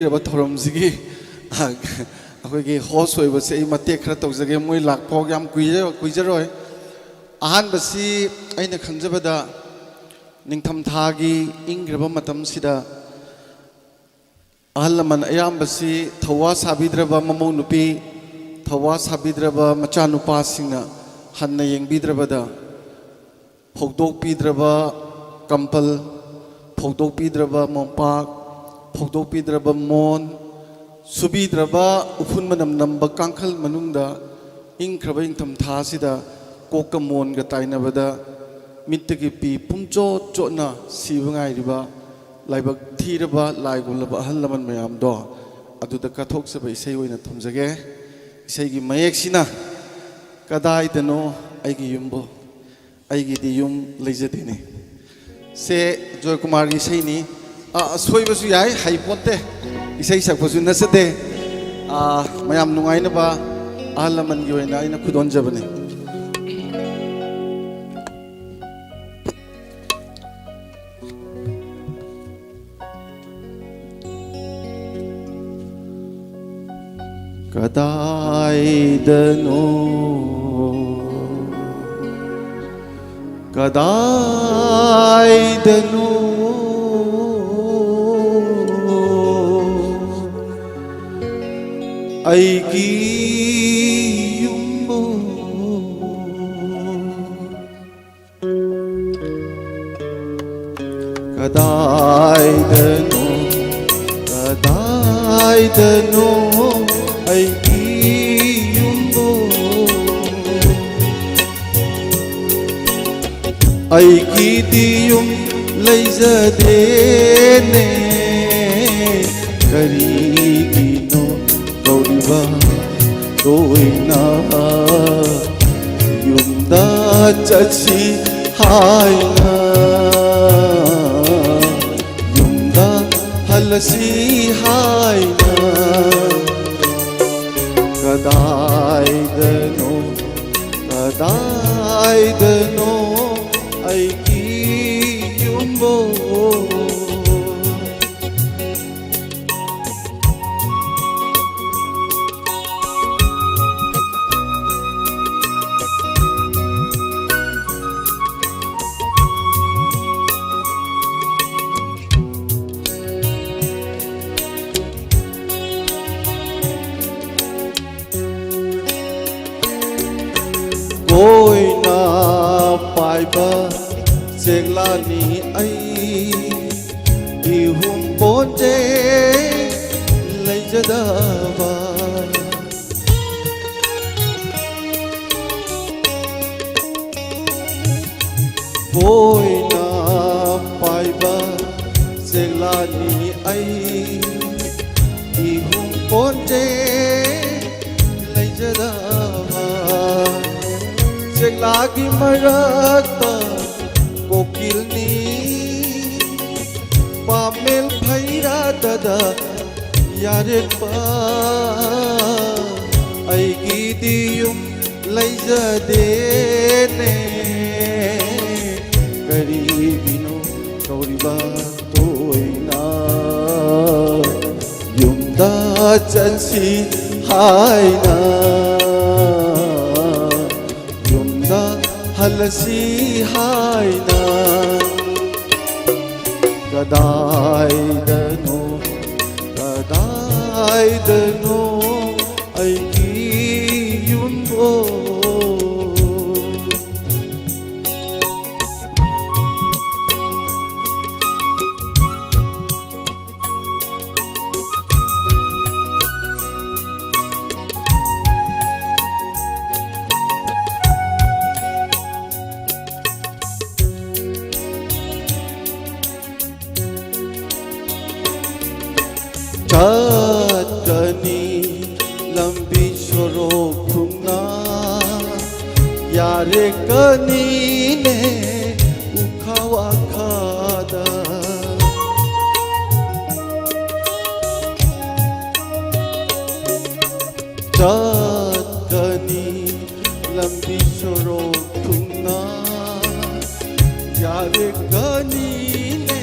थौरमसिगी अखोगी host होइबसे ई मते खरा तौजगे मोय लाखफो याम कुइजरोय अहानबसी अइना खंजबदा निंगथम थागी इंग्रब मतमसिदा अहलमन अयामबसी थवा साबिद्रबा ममौ नुपी थवा साबिद्रबा मचा नुपासिंगना हन्ना येंगबिद्रबदा फोगदोकपिद्रबा कंपल फोगदोकपिद्रबा मोंपाक फोगदोकपिद्रबा मोन सुबीद्रबा उफुन मनम नंबा कांखल मनुंगदा इंख्रबा इंथम थासिदा कोका मोनगा ताइनबदा मित्तगी पी पुंचो चोना सिबंगाइरिबा लाइबक थीरबा लाइगुलबा अहलमन मयाम दो अदुदा कथोक्सबा इसै ओइना थमजगे इसैगी मयेक्सिना कदाइदनो आइगी युम्बो आइगी युम लेजदेने से जय कुमार की इसैनी सोइबसु याय हाइपोते इसै सकपसु नसदे मयाम नुंगाइनबा अहलमन की ओइना आइना खुदोनजबने कदाइदनो कदाइदनो आइगी युम्बो कदाइदनो कदाइदनो आइगी युम्बो आइगी दियुम लेजदेने करीगिनो कौरिबा तोइना युमदा चची हाइना युमदा हलसी हाइना कदाइदनो कदाइदनो आइगी युम्बो कोइना पाइबा चेगलानी आई इहुम पोंजे लेजदाबा कोइना पाइबा चेगलानी आई इहुम पोंजे लेजदाबा चेगलागी मरकता कोकिलनी पामेल भैरा ददा यारेपा आइगी दियुम लेजदेने करीगिनो कौरिबा तोइना युमदा चलसी हाइना हलसी हाइना कदाइदनो कदाइदनो आइगी युम्बो चटनी लंबी छोरो खुना यारे कनी ने उखावा खादा चटनी लंबी छोरो खुना यारे कनी ने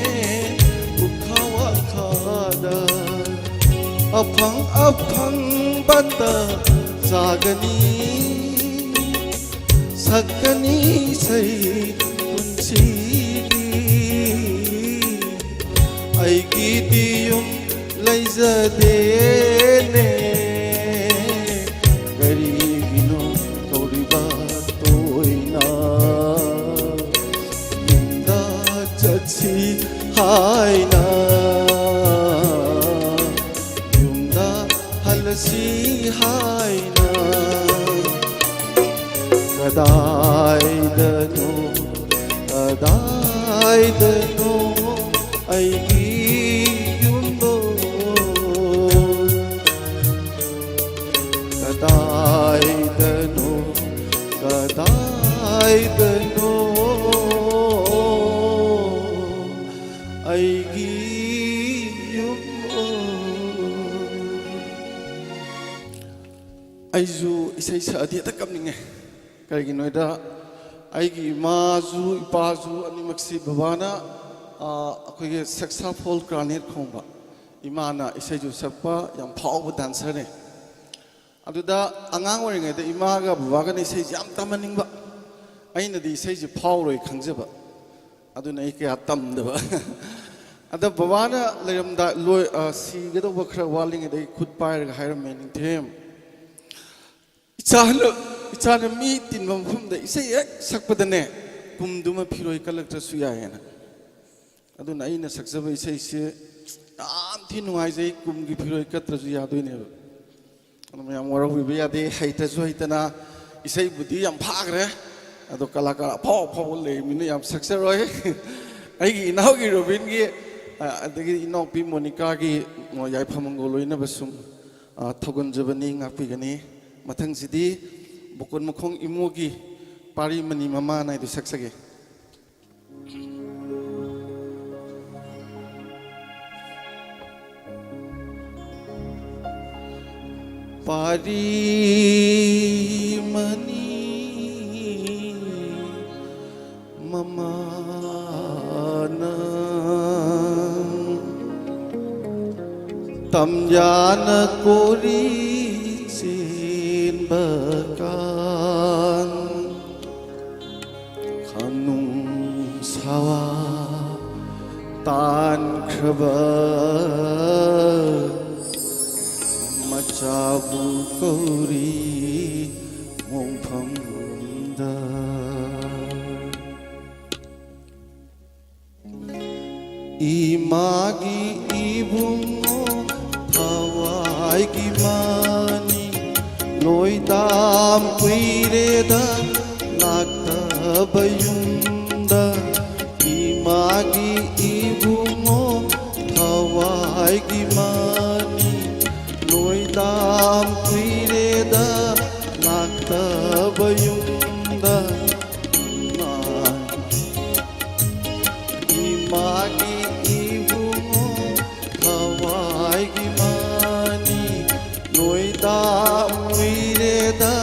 उखावा खादा अफंग अफंग बता जागनी सकनी सही पुंसी आईगी दियुम लैजदे ने करीगिनो तोरिबा तोइना युमदा चची हाइना युमदा हलसी हाइना कदाइदनो कदाइदनो आईगी युमदो कदाइदनो कदाइदनो आईगी युमदो आइजु इसै सादि त कमनिंगे करिगिनोदा आईगी इमाजु इपाजु अनिमक्सी बाबाना अखोगे सक्सेसफुल क्रानेट खोंबा इमाना इसैजु सकपा याम फावबा डांसर ने अदुदा अंगांग ओरिङैदा इमागा बाबागा इसै याम तमनिंबा अइनदि इसैजु फावरोय खंजबा अदुना आई कया तमदबा अदा बाबाना लेरमदा लोय सीगदोबा खरा वालिङैदा खुद पायरगा हायरमे निथेम इचान मी तिनबा मफमदा इसै एक सकपदने कुमदुमा फिरोय कलक्ट्रसु यायना अदुना आइना सक्जबा इसैसे याम थि नुंगाइजै कुमगी फिरोय कत्रसु यादोइनेबा अदुमा याम वरहुइबा यादे हैतसु हैतना इसै बुदि याम फाग्रे अदो कलाकार फाव फाव लेमिना याम सक्सरोय आइगी इनाउगी रोबिनगी अदगी इनाउपी मोनिकागी याइफमंगो लोइनबसुम थगुनजबनी ngapiगनी मथंगसिदी बकोन मखोंग इमोगी पारी मनी ममा नाइदु सक्सगे पारी मनी ममा तमजान कोरी Bakan Khanung sawa tan khaba machabu kauri mongphamda imagi ibungo thawai gi mani Loidam kuireda laktabayunda imagi ibungo thawai gimani Loidam kuireda laktabayunda imagi ibungo thawai gimani Loidam da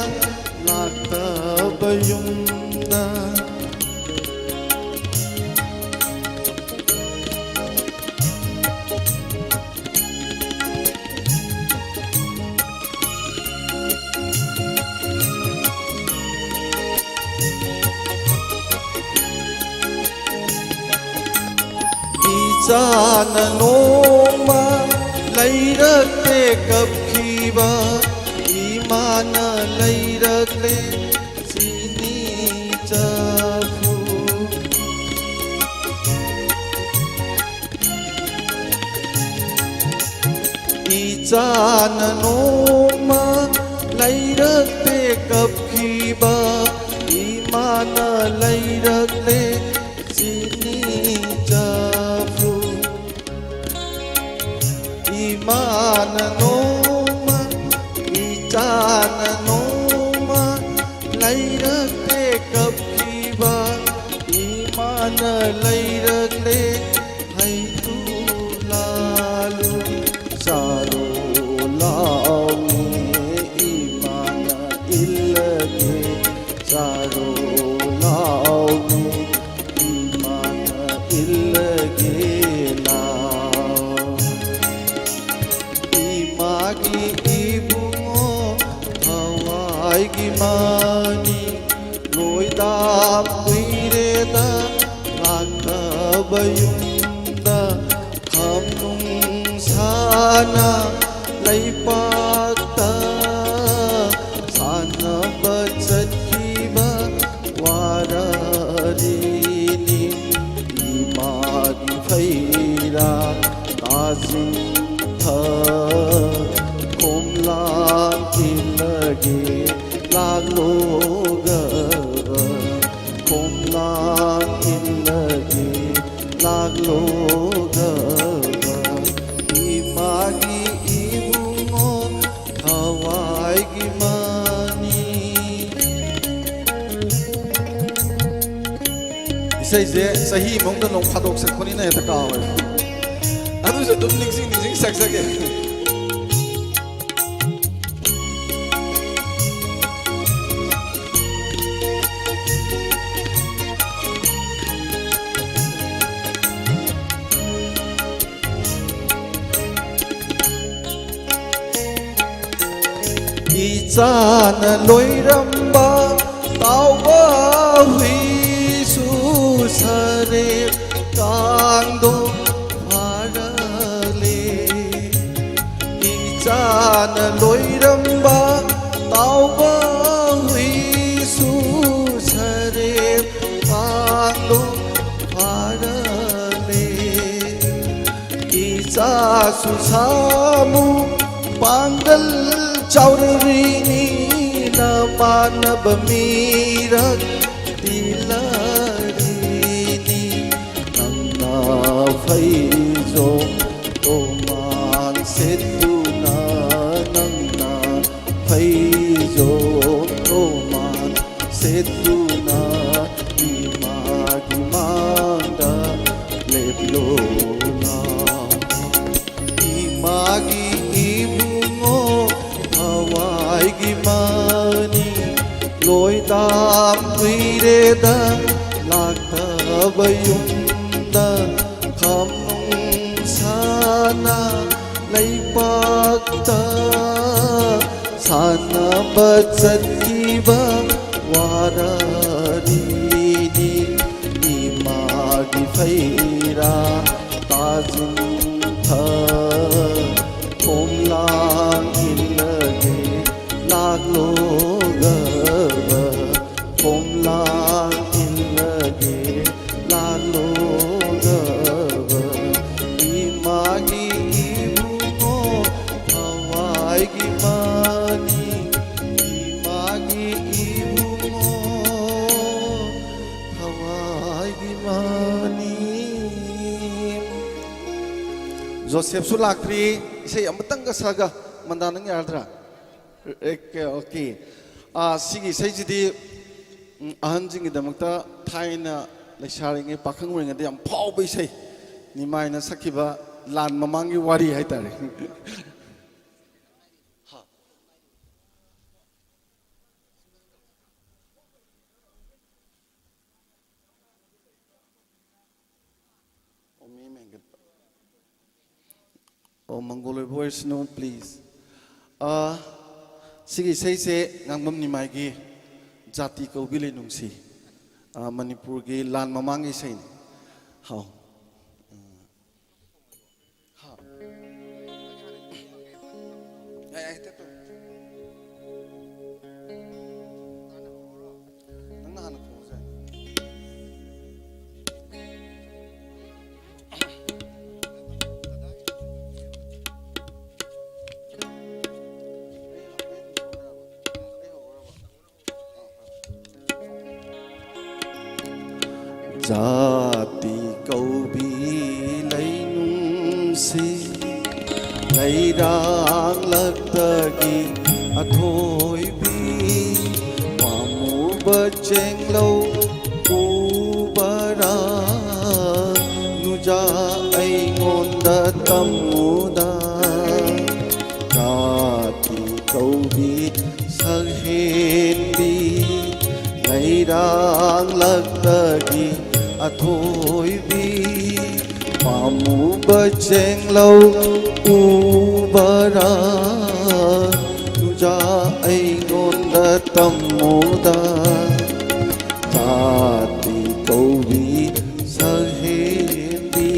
lakta bayumda Ijana noma lairate kapkhiba Imana lairagle sini chafu Ijana noma lairate kapkhiba Imana lairagle sini chafu Imana noma Ijana noma lairate kapkhiba Imana lairagle haitu lalu saro launi Imana illage saro launi Imana illage la ꯊꯋꯥꯏꯒꯤ ꯃꯥꯅꯤ ꯂꯣꯏꯗꯥꯝ ꯀꯨꯏꯔꯦꯗ ꯂꯥꯛꯇꯕ ꯌꯨꯝꯗ ꯈꯝꯅꯨꯡ ꯁꯥꯅ ꯂꯩꯄꯥꯛꯇ ꯁꯥꯟꯅꯕ ꯆꯠꯈꯤꯕ ꯋꯥꯔꯔꯤꯅꯤ 이마기 페이라 따진터 곰랑 길러기 락로가 곰랑 길러기 락로가 이마기 이붕어 하와이기만이 이제 사히 몽도 농 파독 색권이나 해도 까워요. 아두서 좀 닝싱 싹싹해. 이자는 로이람바 따오바 휘수사레 강도 화라레 이자는 로이람바 따오바 휘수사레 강도 화라레 이자수사무 방글 Chaudhary na manab mirak dilarini nangna phaijo oman setuna nangna phaijo oman setuna imagi manda leblona imagi ibungo Hawaii-gimani loidam kuireda lakaba yumda khamnung sana laipakta sana bachatkiba wararini imagi phaira tajintha komlang ilage lagloga komlang ilage lagloga imagi ibumo hawaii-gimani imagi ibumo hawaii-gimani Joseph Sulakri saya amatang kasaga mandanang yardra okay sigi sai jidi ahanjing damakta thaina lesaringe pakhang ring ade am phau bai sai nimaina sakiba lan mamangi wari haitare ha omi mengat Oh, Mongolian voice, no, please. Sige, say, ngangbam ni Maigi, Jati ko bili nungsi, Manipur gi lan mamangi say, how? Jati kaubi lainungsi lairang lagtagi athoibi pamu bachenglo ubara nuja aingonda tamuda Jati kaubi saghenbi lairang lagtagi athoibi pamu bachenglo ubara tuja aingon ꯑꯩꯉꯣꯟꯗ ꯇꯝꯃꯨꯗ ꯖꯥꯇꯤ ꯀꯧꯕꯤ ꯁꯛꯍꯦꯟꯕꯤ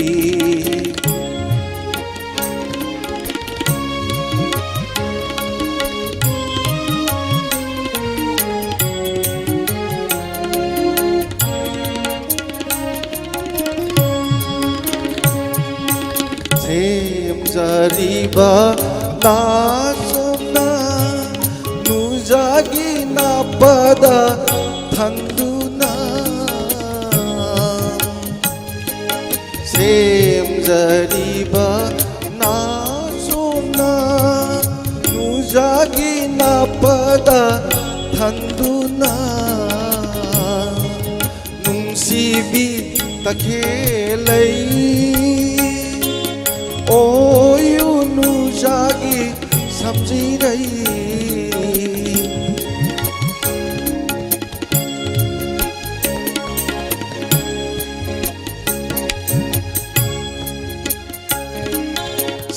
ꯁꯦꯝꯖꯔꯤꯕ ꯅꯥꯁꯣꯝꯅ ꯅꯨꯡꯖꯥꯒꯤ ꯅꯥꯞꯄꯗ ꯊꯝꯗꯨꯅ ꯁꯦꯝꯖꯔꯤꯕ ꯅꯥꯁꯣꯝꯅ ꯅꯨꯡꯖꯥꯒꯤ ꯅꯥꯞꯄꯗ ꯊꯝꯗꯨꯅ ꯅꯨꯡꯁꯤꯕꯤ ꯇꯈꯦꯜꯂꯩ 오유 누자기 삼지레이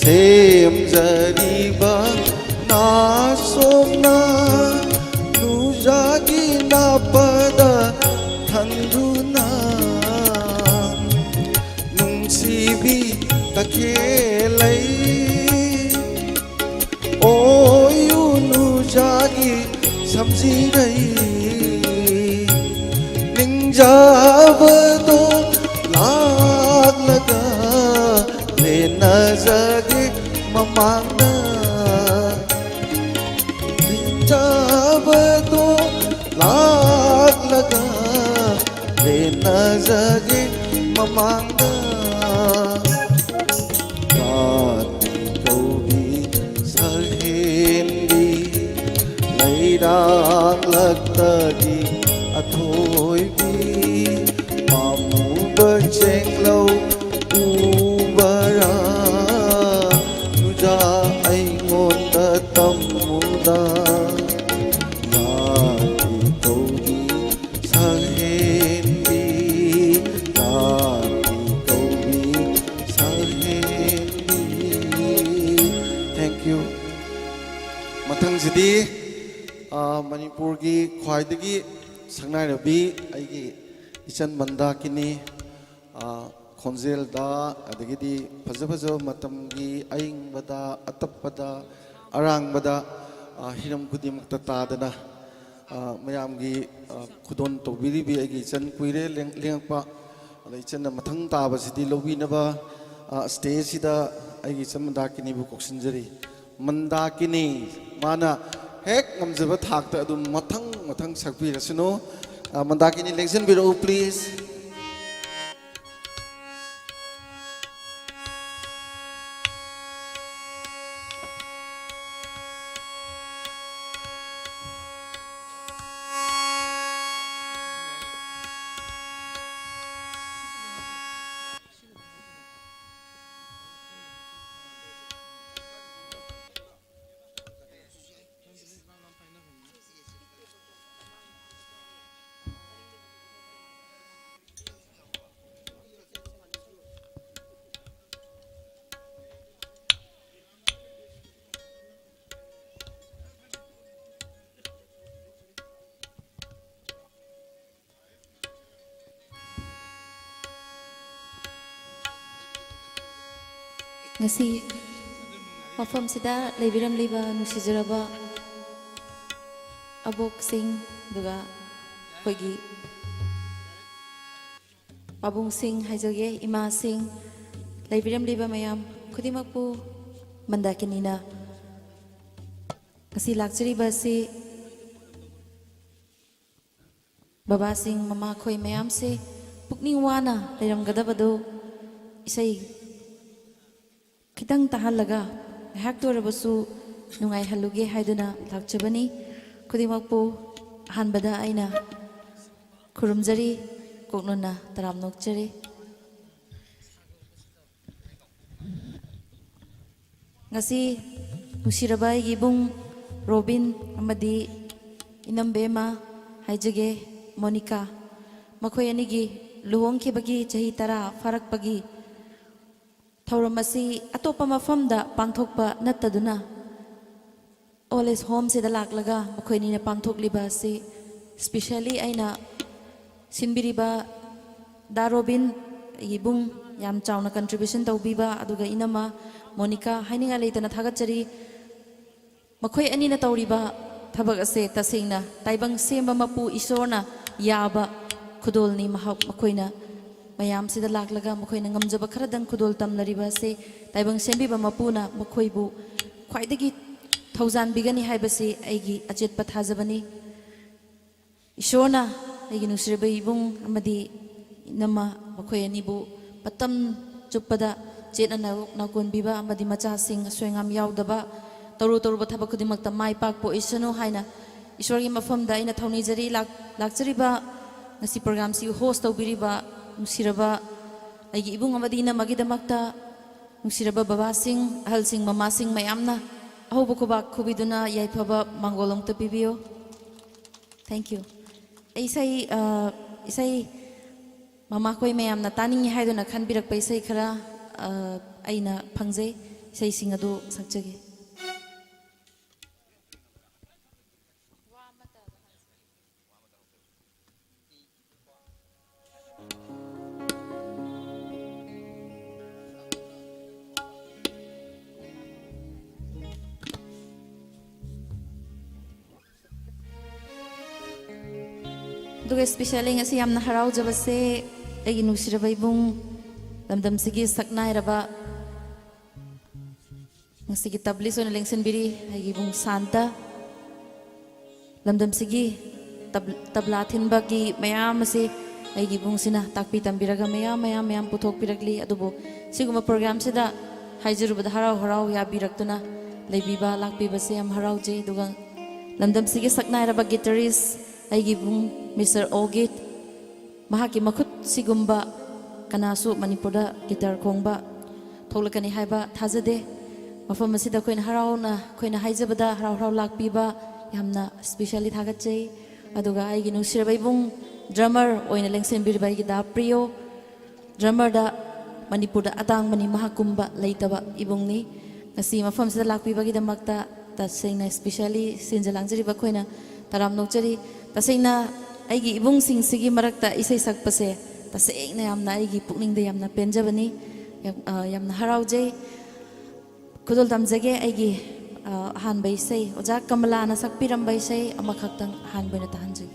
셈자리바 나솜나 누자기 나빠다 탄두나 뭉치비 तकेलई ओयू नुजागी समझी गई निंजावदो लाग लगा ले नजगे ममांगना निंजावदो लाग लगा ले नजगे ममांगना ꯂꯛꯇꯒꯤ ꯑꯊꯣꯏꯕꯤ ꯄꯥꯝꯃꯨꯕ ꯆꯦꯡꯂꯧ ꯎꯕꯔꯥ ꯅꯨꯖꯥ ꯑꯩꯉꯣꯟꯗ ꯇꯝꯃꯨꯗ ꯖꯥꯇꯤ ꯀꯧꯕꯤ ꯁꯛꯍꯦꯟꯕꯤ ꯖꯥꯇꯤ ꯀꯧꯕꯤ ꯁꯛꯍꯦꯟꯕꯤ Thank you ꯃꯊꯪꯁꯤꯗꯤ ꯃꯅꯤꯄꯨꯔꯒꯤ ꯈ꯭ꯋꯥꯏꯗꯒꯤ ꯁꯛꯅꯥꯏꯔꯕꯤ ꯑꯩꯒꯤ ꯏꯆꯟ ꯃꯟꯗꯥꯀꯤꯅꯤ ꯈꯣꯟꯖꯦꯜꯗ ꯑꯗꯒꯤꯗꯤ ꯐꯖ ꯐꯖꯕ ꯃꯇꯝꯒꯤ ꯑꯏꯪꯕꯗ ꯑꯇꯞꯄꯗ ꯑꯔꯥꯡꯕꯗ ꯍꯤꯔꯝ ꯈꯨꯗꯤꯡꯃꯛꯇ ꯇꯥꯗꯅ ꯃꯌꯥꯝꯒꯤ ꯈꯨꯗꯣꯟ ꯇꯧꯕꯤꯔꯤꯕꯤ ꯑꯩꯒꯤ ꯏꯆꯟ ꯀꯨꯏꯔꯦ ꯂꯦꯡꯉꯛꯄ ꯑꯗ ꯏꯆꯟꯅ ꯃꯊꯪ ꯇꯥꯕꯁꯤꯗꯤ ꯂꯧꯕꯤꯅꯕ ꯁ꯭ꯇꯦꯖꯁꯤꯗ ꯑꯩꯒꯤ ꯏꯆꯟ ꯃꯟꯗꯥꯀꯤꯅꯤꯕꯨ ꯀꯧꯁꯤꯟꯖꯔꯤ ꯃꯟꯗꯥꯀꯤꯅꯤ ꯃꯥꯅ ꯍꯦꯛ ꯉꯝꯖꯕ ꯊꯥꯛꯇ ꯑꯗꯨꯝ ꯃꯊꯪ ꯁꯛꯄꯤꯔꯁꯅꯨ ꯃꯟꯗꯥꯀꯤꯅꯤ ꯂꯦꯡꯁꯤꯟꯕꯤꯔꯛꯎ please ngasi mafam sida leibiram liba nusijraba abok sing duga hoigi abung sing haijage ima sing leibiram liba mayam khudimakpu mandakinina ngasi lakchari basi baba sing mama khoi mayam se pukning wana leiram gadabado isai खितंग तहलगा हैक तोरबसु नुंगाई हलुगे हाइदुना लाक्चबनी खुदिमकपु अहानबदा आइना खुरुमजरी कोकनुना तराम नोकचरी ngasi nusiraba gibung Robin amadi inambema haijage Monica makhoi anigi luhongkhibagi chahi tara farakpagi थौरम असी अतोप मफमदा पांथोकपा नत्तदुना All is home se da laklaga makhoi ni na pangthokliba si specially aina sinbiriba Darobin ibung yam chawna contribution tawbiba aduga inama Monica haininga leitana thagachari makhoi ani na tawriba thabak ase tasingna taibang semba mapu isorna yaba khudol ni makhoina mayam sida laklaga makhoina ngamjaba kharadang khudol tamnariba se taibang sembiba mapuna makhoibu khwaidagi thaujan bigani haibasi aigi achet pathajabani isorna aigi nusriba ibung amadi nama makhoi anibu patam chupada chena na konbiba amadi macha sing aswengam yaudaba toru toru batha khudimak ta mai pak po isano haina ishwari mafam da ina thoni jari lakchariba ngasi program si host tawbiriba nusiraba aigi ibung amadi na magidamakta nusiraba baba sing ahal sing mama sing mayamna ahoba khoba khubiduna yaifaba mangolong ta pibiyo. Thank you. Isai mama koi mayam na taning haido na khanbirak pa isai khara aina phangjai isai sing adu sakjage. Duga especially ngasi yamna harau jabase agi nusiraba ibung lamdam sigi saknai raba ngasi ki tablis on lengsen biri agi bung santa lamdam sigi tabla thinba ki mayam ase agi bung sina takpi tambiraga mayam puthok pirakli adubo siguma program sida haijurubada harau ya biraktuna leibiba lakpiba se am harau je duga lamdam sigi saknai raba guitarist aigi bung Mr. Ogit mahaki makhut sigumba kanasu Manipurda guitar khongba tholakani haiba thajade mafam asida koina harauna koina haijabada harau lakpiba yamna specially thagachai aduga aigi nusirabai bung drummer oina lengsen birbai gi da priyo drummer da Manipurda atang mani mahakumba leitaba ibungni ngasi mafam sida lakpiba gi damakta tasengna specially sinjalangjariba koina taram nokchari tasengna aigi ibung sing sigi marakta isai sakpase tasengna yamna aigi pukning de yamna penjabani yamna haraujai kudol damjage aigi hanbai sei oja kamala na sakpirambai sei amakhaktang hanbai na tahanjai.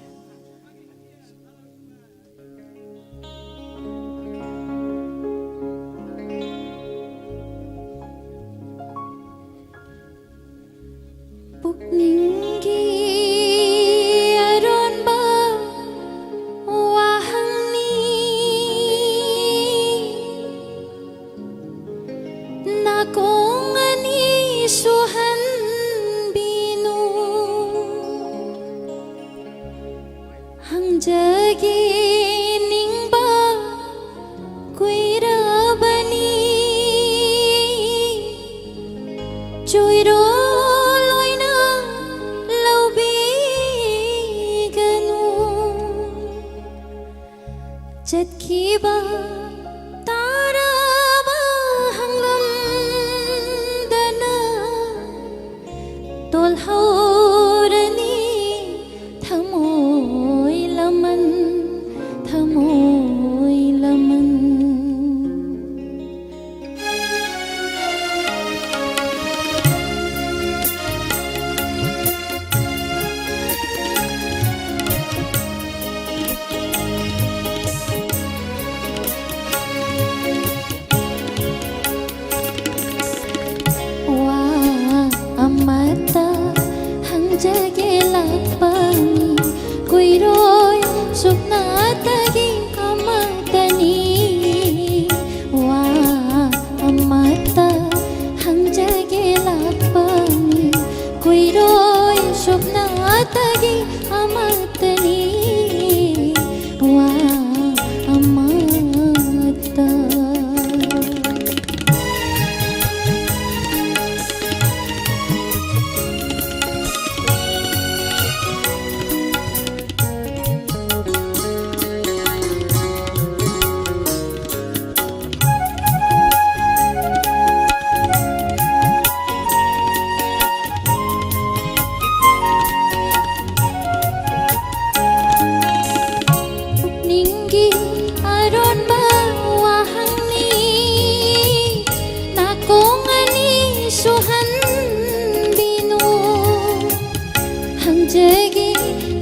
ꯈꯪꯖꯒꯦ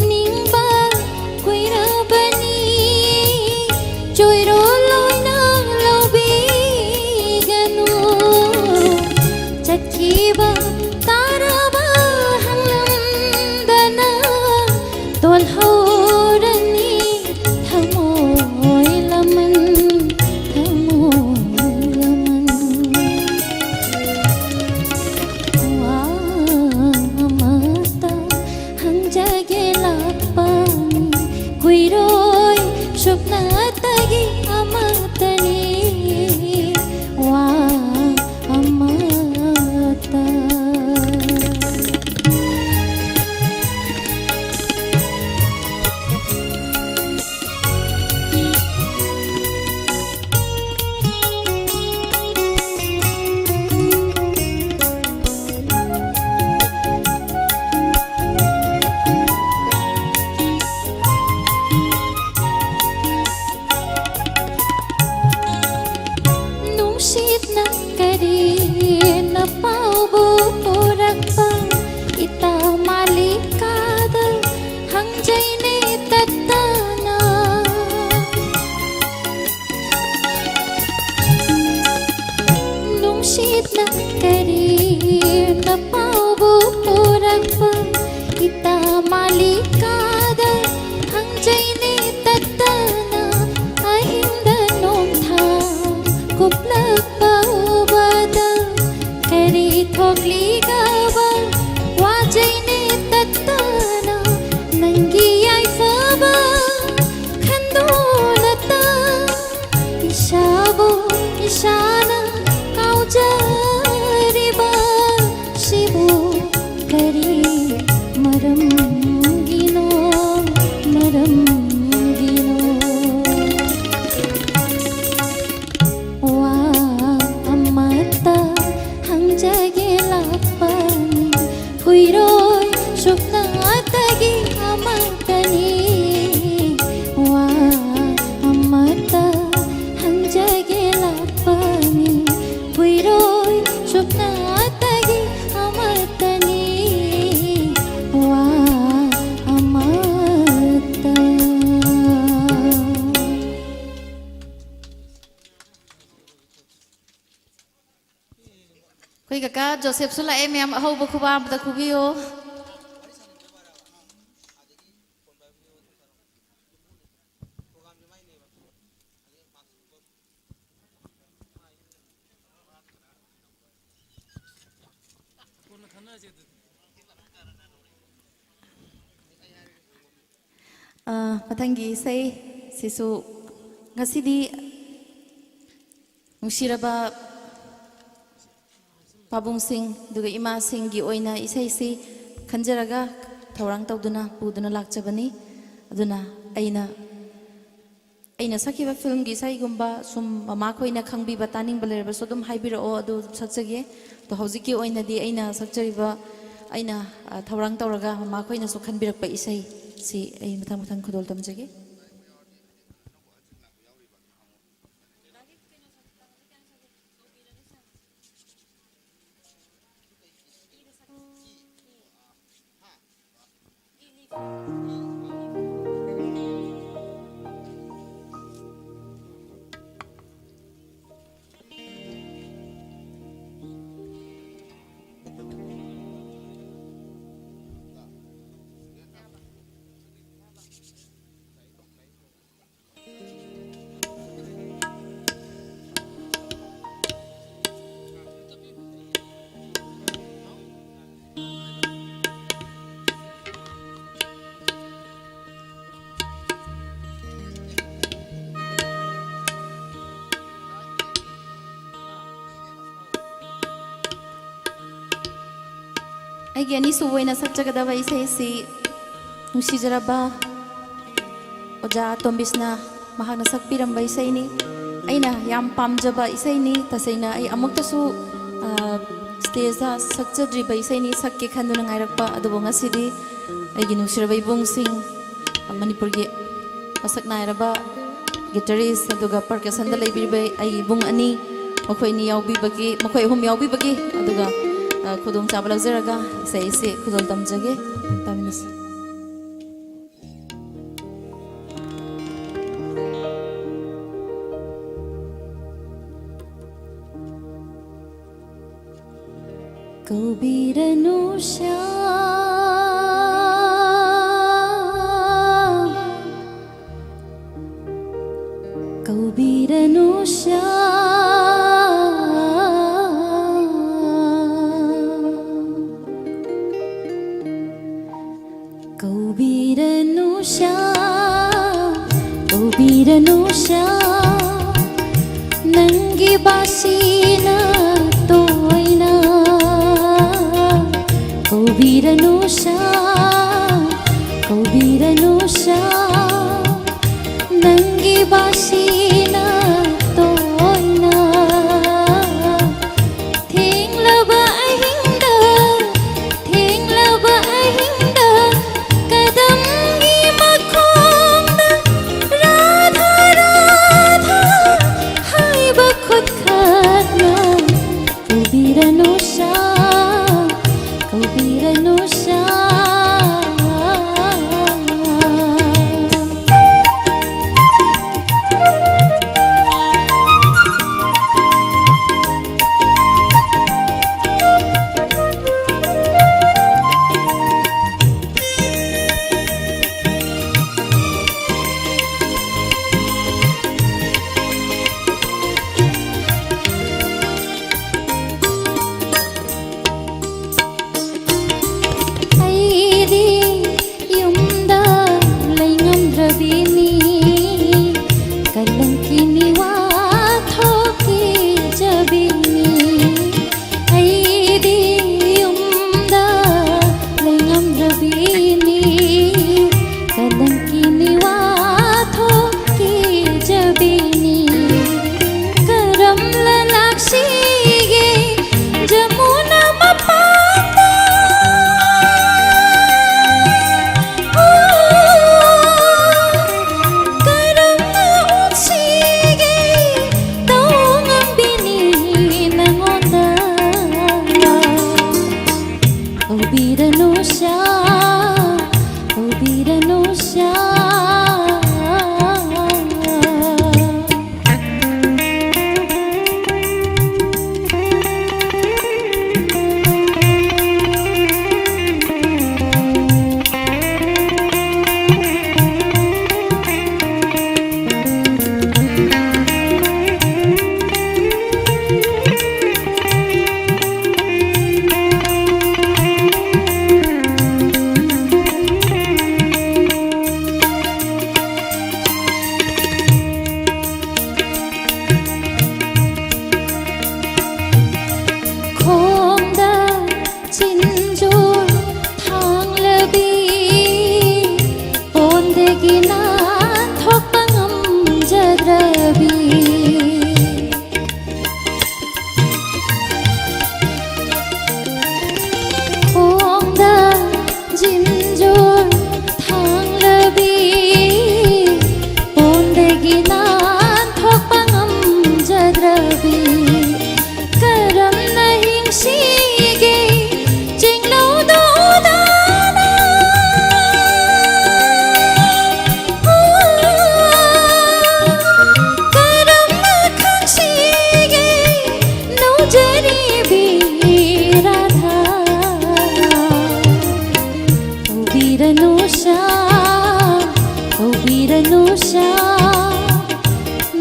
ꯅꯤꯡꯕ ꯀꯨꯏꯔꯕꯅꯤ ꯆꯣꯏꯔꯣꯜ ꯑꯣꯏꯅ ꯂꯧꯕꯤꯒꯅꯨ ꯆꯠꯈꯤꯕ ꯇꯥꯔꯕ ꯍꯪꯂꯝꯗꯅ ꯇꯣꯜꯍꯧꯔꯅꯤ ꯊꯃꯣꯏ ꯂꯃꯟ ꯊꯃꯣꯏ ꯂꯃꯟ ꯋꯥ ꯑꯃꯇ ꯍꯪꯖꯒꯦ ꯂꯥꯛꯄꯅꯤ ꯀꯨꯏꯔꯣꯏ ꯁꯨꯞꯅꯇꯒꯤ ꯑꯃꯇꯅꯤ ꯋꯥ ꯑꯃꯇ ꯅꯨꯡꯁꯤꯠꯅ ꯀꯔꯤꯅ ꯄꯥꯎꯕꯨ ꯄꯨꯔꯛꯄ ꯏꯇꯥ ꯃꯥꯂꯤꯀꯥꯗ ꯍꯪꯖꯩꯅꯦ ꯇꯠꯇꯅ ꯅꯨꯡꯁꯤꯠꯅ ꯀꯔꯤꯅ ꯄꯥꯎꯕꯨ ꯄꯨꯔꯛꯄ ꯏꯇꯥ ꯃꯥꯂꯤꯀꯥꯗ ꯍꯪꯖꯩꯅꯦ ꯇꯠꯇꯅ ꯑꯍꯤꯡꯗ ꯅꯣꯡꯊꯥ ꯀꯨꯞꯂꯛꯄ ꯎꯕꯗ ꯀꯔꯤ ꯊꯣꯛꯂꯤꯒꯕ ꯋꯥꯖꯩꯅꯦ ꯇꯠꯇꯅ ꯅꯪꯒꯤ ꯌꯥꯏꯐꯕ ꯈꯟꯗꯨꯅꯇ ꯏꯁꯥꯕꯨ ꯏꯁꯥꯅ ꯀꯥꯎꯖꯔꯤꯕ ꯁꯤꯕꯨ ꯀꯔꯤ ꯃꯔꯝꯒꯤꯅꯣ ꯃꯔꯝꯒꯤꯅೋ ꯋꯥ ꯑꯃꯇ ꯍꯪꯖꯒꯦ ꯂꯥꯛꯄꯅꯤ ꯀꯨꯏꯔꯣꯏ ꯁꯨꯞꯅꯇꯒꯤ ꯑꯃꯇꯅꯤ ꯋꯥ ꯑꯃꯇ ꯍꯪꯖꯒꯦ ꯂꯥꯛꯄꯅꯤ ꯀꯨꯏꯔꯣꯏ ꯁꯨꯞꯅꯇꯒꯤ ꯑꯃꯇꯅꯤ ꯋꯥ ꯑꯃꯇ ꯑꯩꯈꯣꯏ ꯀꯀꯥ ꯖꯣꯁꯦꯞꯁꯨ ꯂꯥꯛꯑꯦ ꯃꯌꯥꯝ ꯑꯍꯧꯕ ꯈꯨꯕꯥ ꯑꯃꯗ ꯈꯨꯕꯤꯌꯣ ꯃꯊꯪꯒꯤ ꯏꯁꯩ ꯁꯤꯁꯨ ꯉꯁꯤꯗꯤ ꯅꯨꯡꯁꯤꯔꯕ ꯄꯥꯕꯨꯡꯁꯤꯡ ꯑꯗꯨꯒ ꯏꯃꯥꯁꯤꯡꯒꯤ ꯑꯣꯏꯅ ꯏꯁꯩꯁꯤ ꯈꯟꯖꯔꯒ ꯊꯧꯔꯥꯡ ꯇꯧꯗꯨꯅ ꯄꯨꯗꯨꯅ ꯂꯥꯛꯆꯕꯅꯤ ꯑꯗꯨꯅ ꯑꯩꯅ ꯁꯛꯈꯤꯕ ꯐꯤल्मꯒꯤ ꯏꯁꯩꯒꯨꯝꯕ ꯁꯨꯝ ꯃꯃꯥꯈꯣꯏꯅ ꯈꯪꯕꯤꯕ ꯇꯥꯅꯤꯡꯕ ꯂꯩꯔꯕꯁꯨ ꯑꯗꯨꯝ ꯍꯥꯏꯕꯤꯔꯛꯑꯣ ꯑꯗꯨ ꯁꯛꯆꯒꯦ ꯑꯗꯣ ꯍꯧꯖꯤꯛꯀꯤ ꯑꯣꯏꯅꯗꯤ ꯑꯩꯅ ꯁꯛꯆꯔꯤꯕ ꯑꯩꯅ ꯊꯧꯔꯥꯡ ꯇꯧꯔꯒ ꯃꯃꯥꯈꯣꯏꯅꯁꯨ ꯈꯟꯕꯤꯔꯛꯄ ꯏꯁꯩ ꯁꯤ ꯑꯩ ꯃꯊꯪ ꯃꯊꯪ ꯈꯨꯗꯣꯜ ꯇꯝꯖꯒꯦ ꯑꯩꯒꯤ ꯑꯅꯤꯁꯨꯕ ꯑꯣꯏꯅ ꯁꯛꯆꯒꯗꯕ ꯏꯁꯩꯁꯤ ꯅꯨꯡꯁꯤꯖꯔꯕ ꯑꯣꯖꯥ ꯇꯣꯝꯕꯤꯁꯅ ꯃꯍꯥꯛꯅ ꯁꯛꯄꯤꯔꯝꯕ ꯏꯁꯩꯅꯤ ꯑꯩꯅ ꯌꯥꯝ ꯄꯥꯝꯖꯕ ꯏꯁꯩꯅꯤ ꯇꯁꯦꯡꯅ ꯑꯩ ꯑꯃꯨꯛꯇꯁꯨ ꯁ꯭ꯇꯦꯖꯗ ꯁꯛꯆꯗ꯭ꯔꯤꯕ ꯏꯁꯩꯅꯤ ꯁꯛꯀꯦ ꯈꯟꯗꯨꯅ ꯉꯥꯏꯔꯛꯄ ꯑꯗꯨꯕꯨ ꯉꯁꯤꯗꯤ ꯑꯩꯒꯤ ꯅꯨꯡꯁꯤꯔꯕ ꯏꯕꯨꯡꯁꯤꯡ ꯃꯅꯤꯄꯨꯔꯒꯤ ꯃꯁꯛ ꯅꯥꯏꯔꯕ ꯒꯤꯇꯔꯤꯁ ꯑꯗꯨꯒ ꯄꯔꯀꯁꯟꯗ ꯂꯩꯕꯤꯕ ꯑꯩꯒꯤ ꯏꯕꯨꯡ ꯑꯅꯤ ꯃꯈꯣꯏ ꯑꯍꯨꯝ ꯌꯥꯎꯕꯤꯕꯒꯤ ꯑꯗꯨꯒ ꯈꯨꯗꯣꯡꯆꯥꯕ ꯂꯧꯖꯔꯒ ꯏꯁꯩ ꯑꯁꯤ ꯈꯨꯗꯣꯜ ꯇꯝꯖꯒꯦ ꯇꯥꯃꯤꯟꯅꯁꯤ कौबीरनु कौबीरनु कौबीरनु कौबीरनु नंगी बासीना तोयना कौबीरनु कौबीरनु नंगी बासीना तोयना थेंगलबा अहिंदा कदमगी मखोंदा राधा राधा हाइबा खुद खाना कौबीरनु कौबीरनु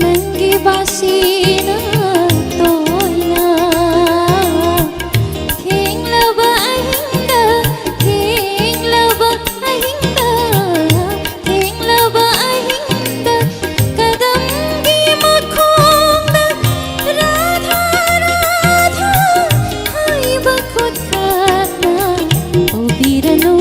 नंगी बासीना तोयना थेंगलबा अहिंदा कदमगी मखोंदा राधा राधा हाइबा खुद खाना कौबीरनु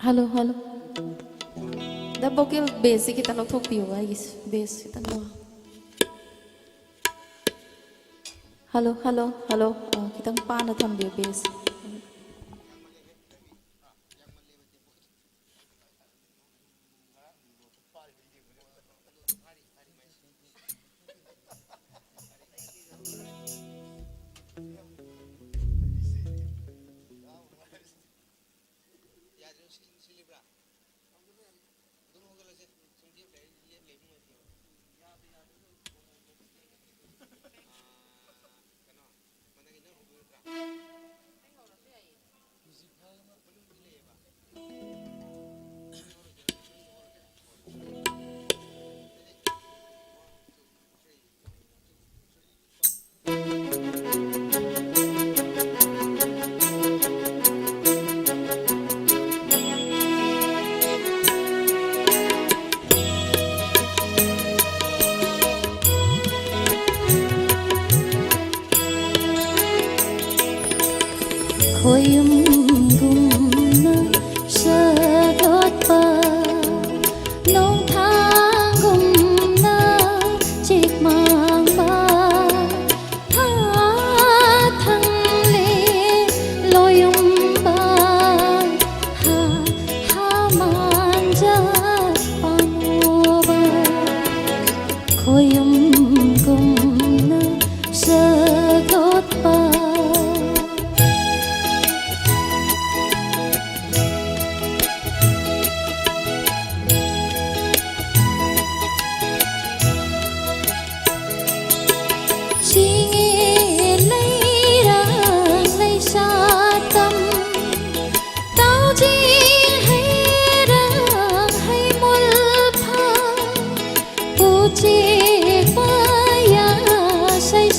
Hello, hello. The vocal basic kita lo thok piyo guys. Bass kita lo. Hello, hello, hello. Kitang pa na tham biyo bass. Khoyum gumna sagot pa nong thang gumna chik mang ba tha thang le loyum ba ha ha man ja panu ba khoyum gumna sagot pa Hãy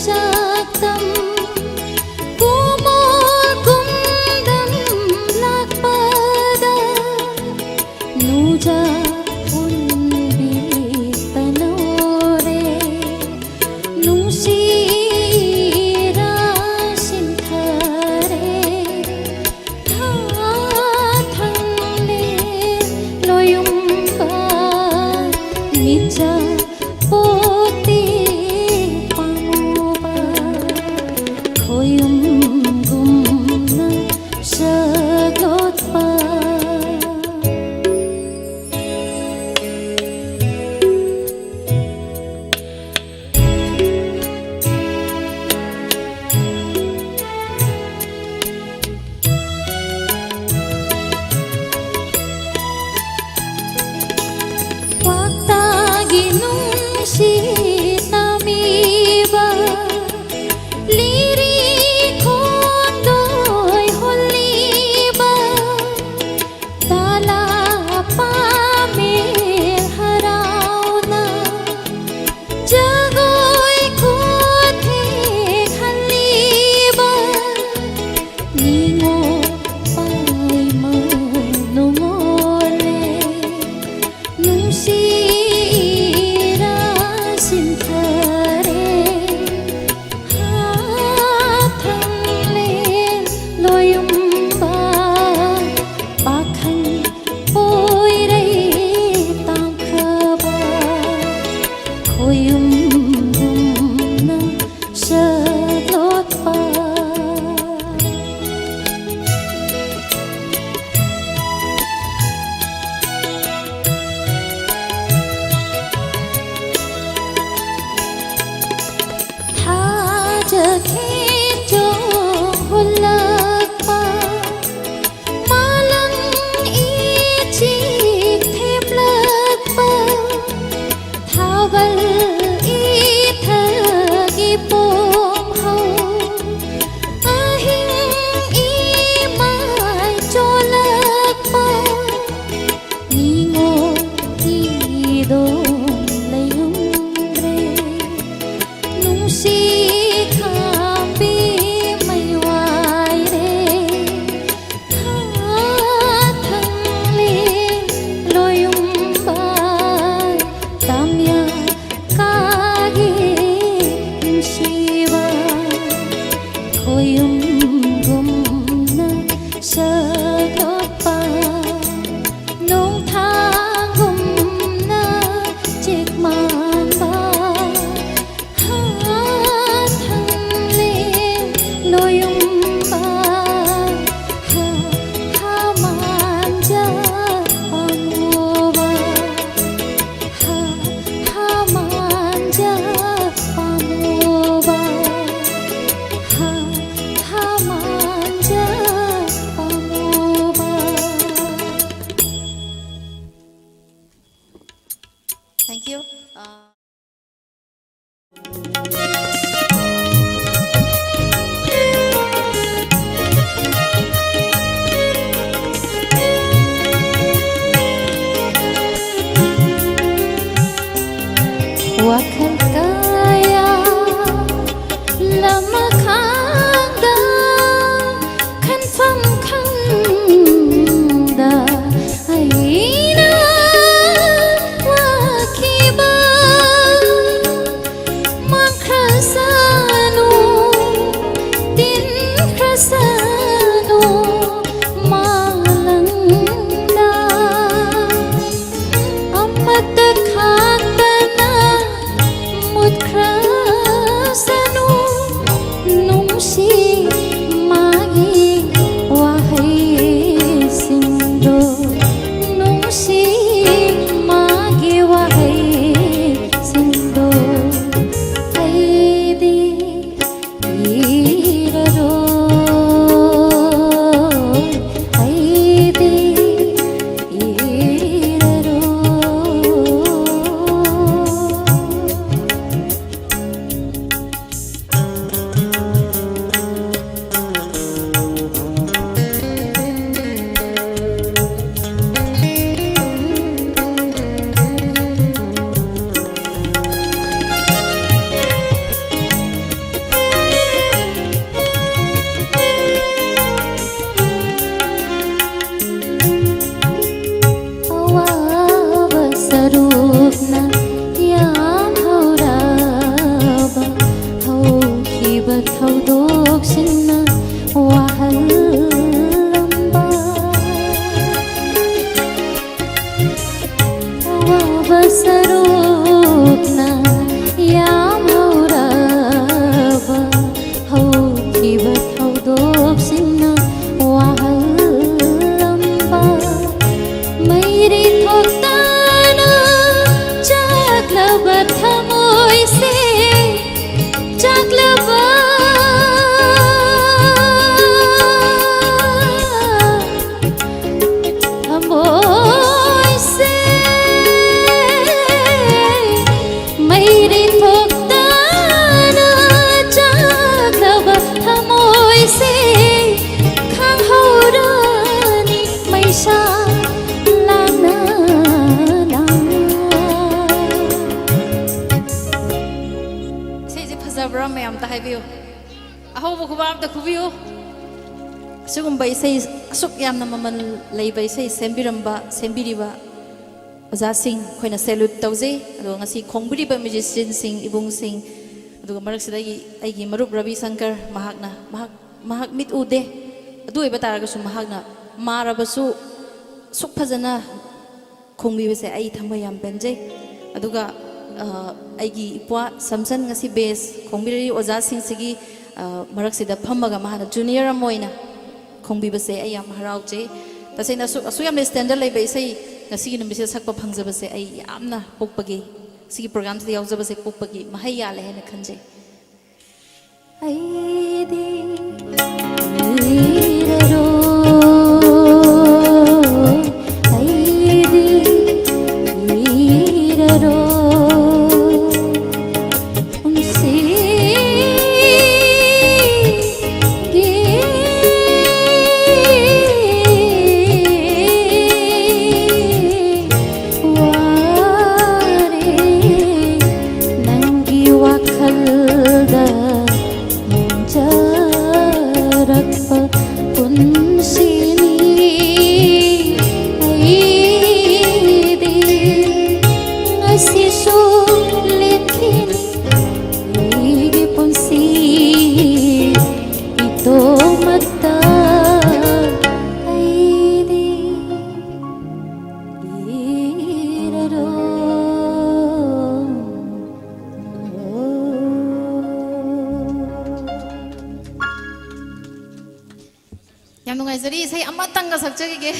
subscribe chik mang ba ha thang le loyum ba ha ha man ja pamu ba ha ha man ja pamu ba ha ha man ja pamu ba. Thank you. Wakan kaya lama khangda kan pham khangda aina wakiba mang krasanu tin krasanu malangda amat khangda một krasanu nungsi magi wahai sindo nungsi magi wahai sindo aidi iraro aidi iraro. Awaba sarupna yam hauraba haukiba thaudoksina wahalamba awaba sarupna yam hauraba haukiba thaudoksina wahalamba मेरी थोकताना जागलबा थमोय से जागलबा थमोय से मेरी थोकताना जागलबा थमोय से खांगहौरानी मैसा ꯐꯖꯕ꯭ꯔꯥ ꯃꯌꯥꯝ ꯑꯝꯇ ꯍꯥꯏꯕꯤꯌꯨ ꯑꯍꯧꯕ ꯈꯨꯕꯥꯛ ꯑꯝꯇ ꯈꯨꯕꯤꯌꯨ ꯑꯁꯤꯒꯨꯝꯕ ꯏꯁꯩ ꯑꯁꯨꯛ ꯌꯥꯝꯅ ꯃꯃꯜ ꯂꯩꯕ ꯏꯁꯩ ꯁꯦꯝꯕꯤꯔꯤꯕ ꯑꯣꯖꯥꯁꯤꯡ ꯑꯩꯈꯣꯏꯅ ꯁꯦꯂꯨꯠ ꯇꯧꯖꯩ ꯑꯗꯨꯒ ꯉꯁꯤ ꯈꯣꯡꯕꯤꯔꯤꯕ ꯃ꯭ꯌꯨꯖꯤꯁꯤꯌꯟꯁꯤꯡ ꯏꯕꯨꯡꯁꯤꯡ ꯑꯗꯨꯒ ꯃꯔꯛꯁꯤꯗ ꯑꯩꯒꯤ ꯃꯔꯨꯞ ꯔꯕꯤ ꯁꯪꯀꯔ ꯃꯍꯥꯛ ꯃꯤꯠ ꯎꯗꯦ ꯑꯗꯨ ꯑꯣꯏꯕ ꯇꯥꯔꯒꯁꯨ ꯃꯍꯥꯛꯅ ꯃꯥꯔꯕꯁꯨ ꯁꯨꯛ ꯐꯖꯅ ꯈꯣꯡꯕꯤꯕꯁꯦ ꯑꯩ ꯊꯝꯃꯣꯏ ꯌꯥꯝ ꯄꯦꯟꯖꯩ ꯑꯗꯨꯒ ꯑꯩꯒꯤ ꯏꯄ꯭ꯋꯥ ꯁꯝꯁꯟ ꯉꯁꯤ ꯕꯦꯁ ꯈꯣꯡꯕꯤꯔꯤ ꯑꯣꯖꯥꯁꯤꯡꯁꯤꯒꯤ ꯃꯔꯛꯁꯤꯗ ꯐꯝꯃꯒ ꯃꯍꯥꯛꯅ ꯖꯨꯅꯤꯌꯔ ꯑꯃ ꯑꯣꯏꯅ ꯈꯣꯡꯕꯤꯕꯁꯦ ꯑꯩ ꯌꯥꯝ ꯍꯔꯥꯎꯖꯩ ꯇꯁꯦꯡꯅ ꯑꯁꯨꯛ ꯌꯥꯝꯅ ꯁ꯭ꯇꯦꯟꯗꯔꯗ ꯂꯩꯕ ꯏꯁꯩ ꯉꯁꯤꯒꯤ ꯅꯨꯃꯤꯠꯁꯤꯗ ꯁꯛꯄ ꯐꯪꯖꯕꯁꯦ ꯑꯩ ꯌꯥꯝꯅ ꯄꯣꯛꯄꯒꯤ ꯁꯤꯒꯤ ꯄ꯭ꯔꯣꯒ꯭ꯔꯥꯝꯁꯤꯗ ꯌꯥꯎꯖꯕꯁꯦ ꯄꯣꯛꯄꯒꯤ ꯃꯍꯩ ꯌꯥꯜꯂꯦ ꯍꯥꯏꯅ ꯈꯟꯖꯩ aidi iraro aidi iraro unsi gi ware nangi wakhalda jarakpa नुंगाइजरी इसे अमा तंगा सक्चगे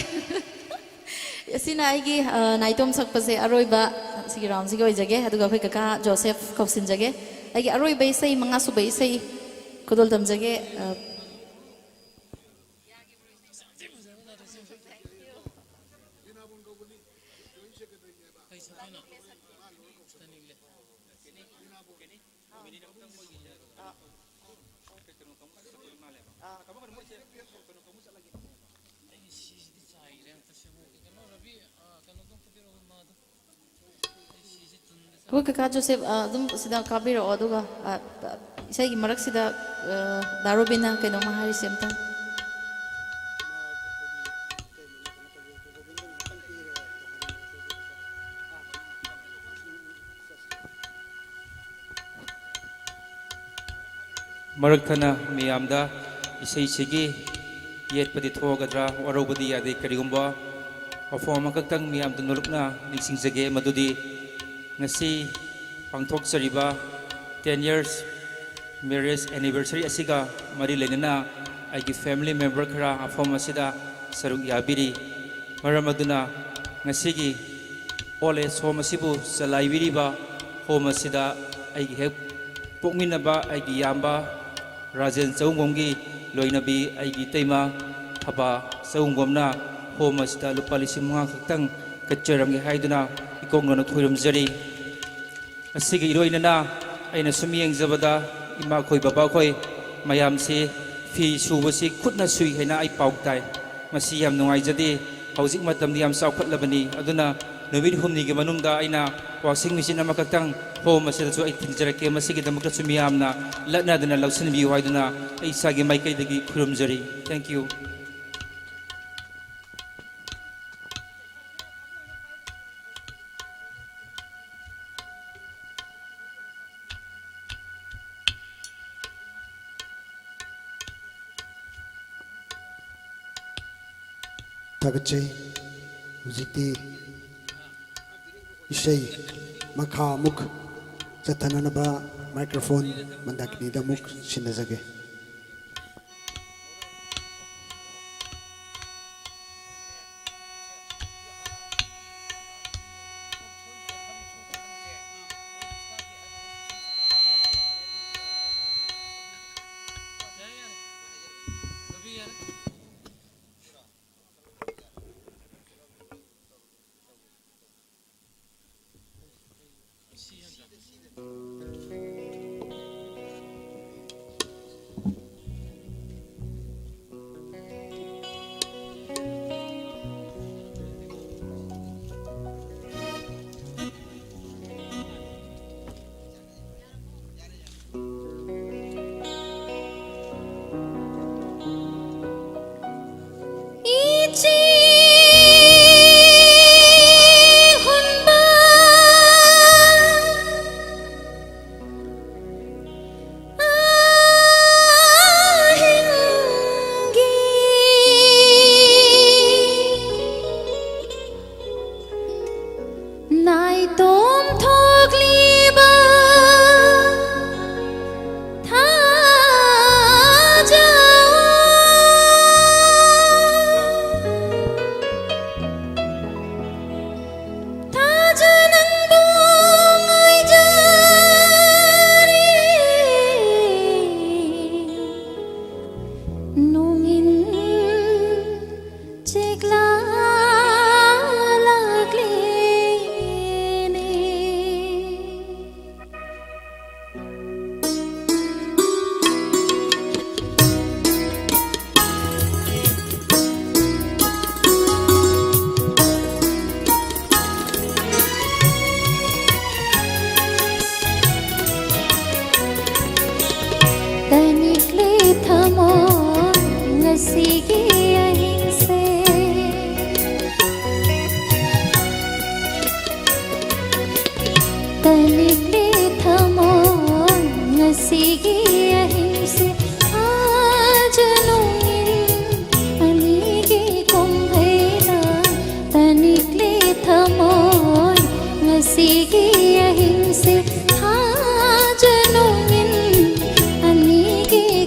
असिनाइगी नाइटोम सक्पसे अरोइबा सिगी राउंड सिगी ओइजगे अदुगा अखोय कका जोसेफ कौसिनजगे आइगी अरोइबा इसे मंगा सुबा इसे कुदोल तमजगे अखोय कका जोसेफ अदुम सिदा काबिरो अदुगा इसाइगी मरक सिदा दारोबिना कैनोमा हारिसे अमतंग मरकथना मियामदा इसेसिगी येतपदि थोगद्रा वरोबदि यादे करिगुम्बा अफोम अकक्तंग मियामदा नुरुकना निसिंगजगे मदुदि ngasi pangthokchariba 10 years marriage anniversary asiga mari lenana aigi family member khara afom asida saruk yabiri maramaduna ngasi gi ole somasibu salaibiriba home asida aigi hek pokminaba aigi yamba rajen chaungomgi loinabi aigi teima haba chaungomna home asida lupa 5,000 khaktang kacharamgi haiduna ikongna thoiramjari asigi iroinana aina sumiyeng zabada ima khoi baba khoi mayam se fi subasi khutna sui haina ai pautai masi yam nungai jadi haujik matam yam saukhatlabani aduna numit humni gi manungda aina washing machine amakatang home asida chu ai tinjarake masigi damakta sumiyamna latna dana lausan bi haiduna ai sagi maikai dagi khurumjari thank you Tagachay hujiti isay makha muk chatananaba microphone mandaknida muk sinazage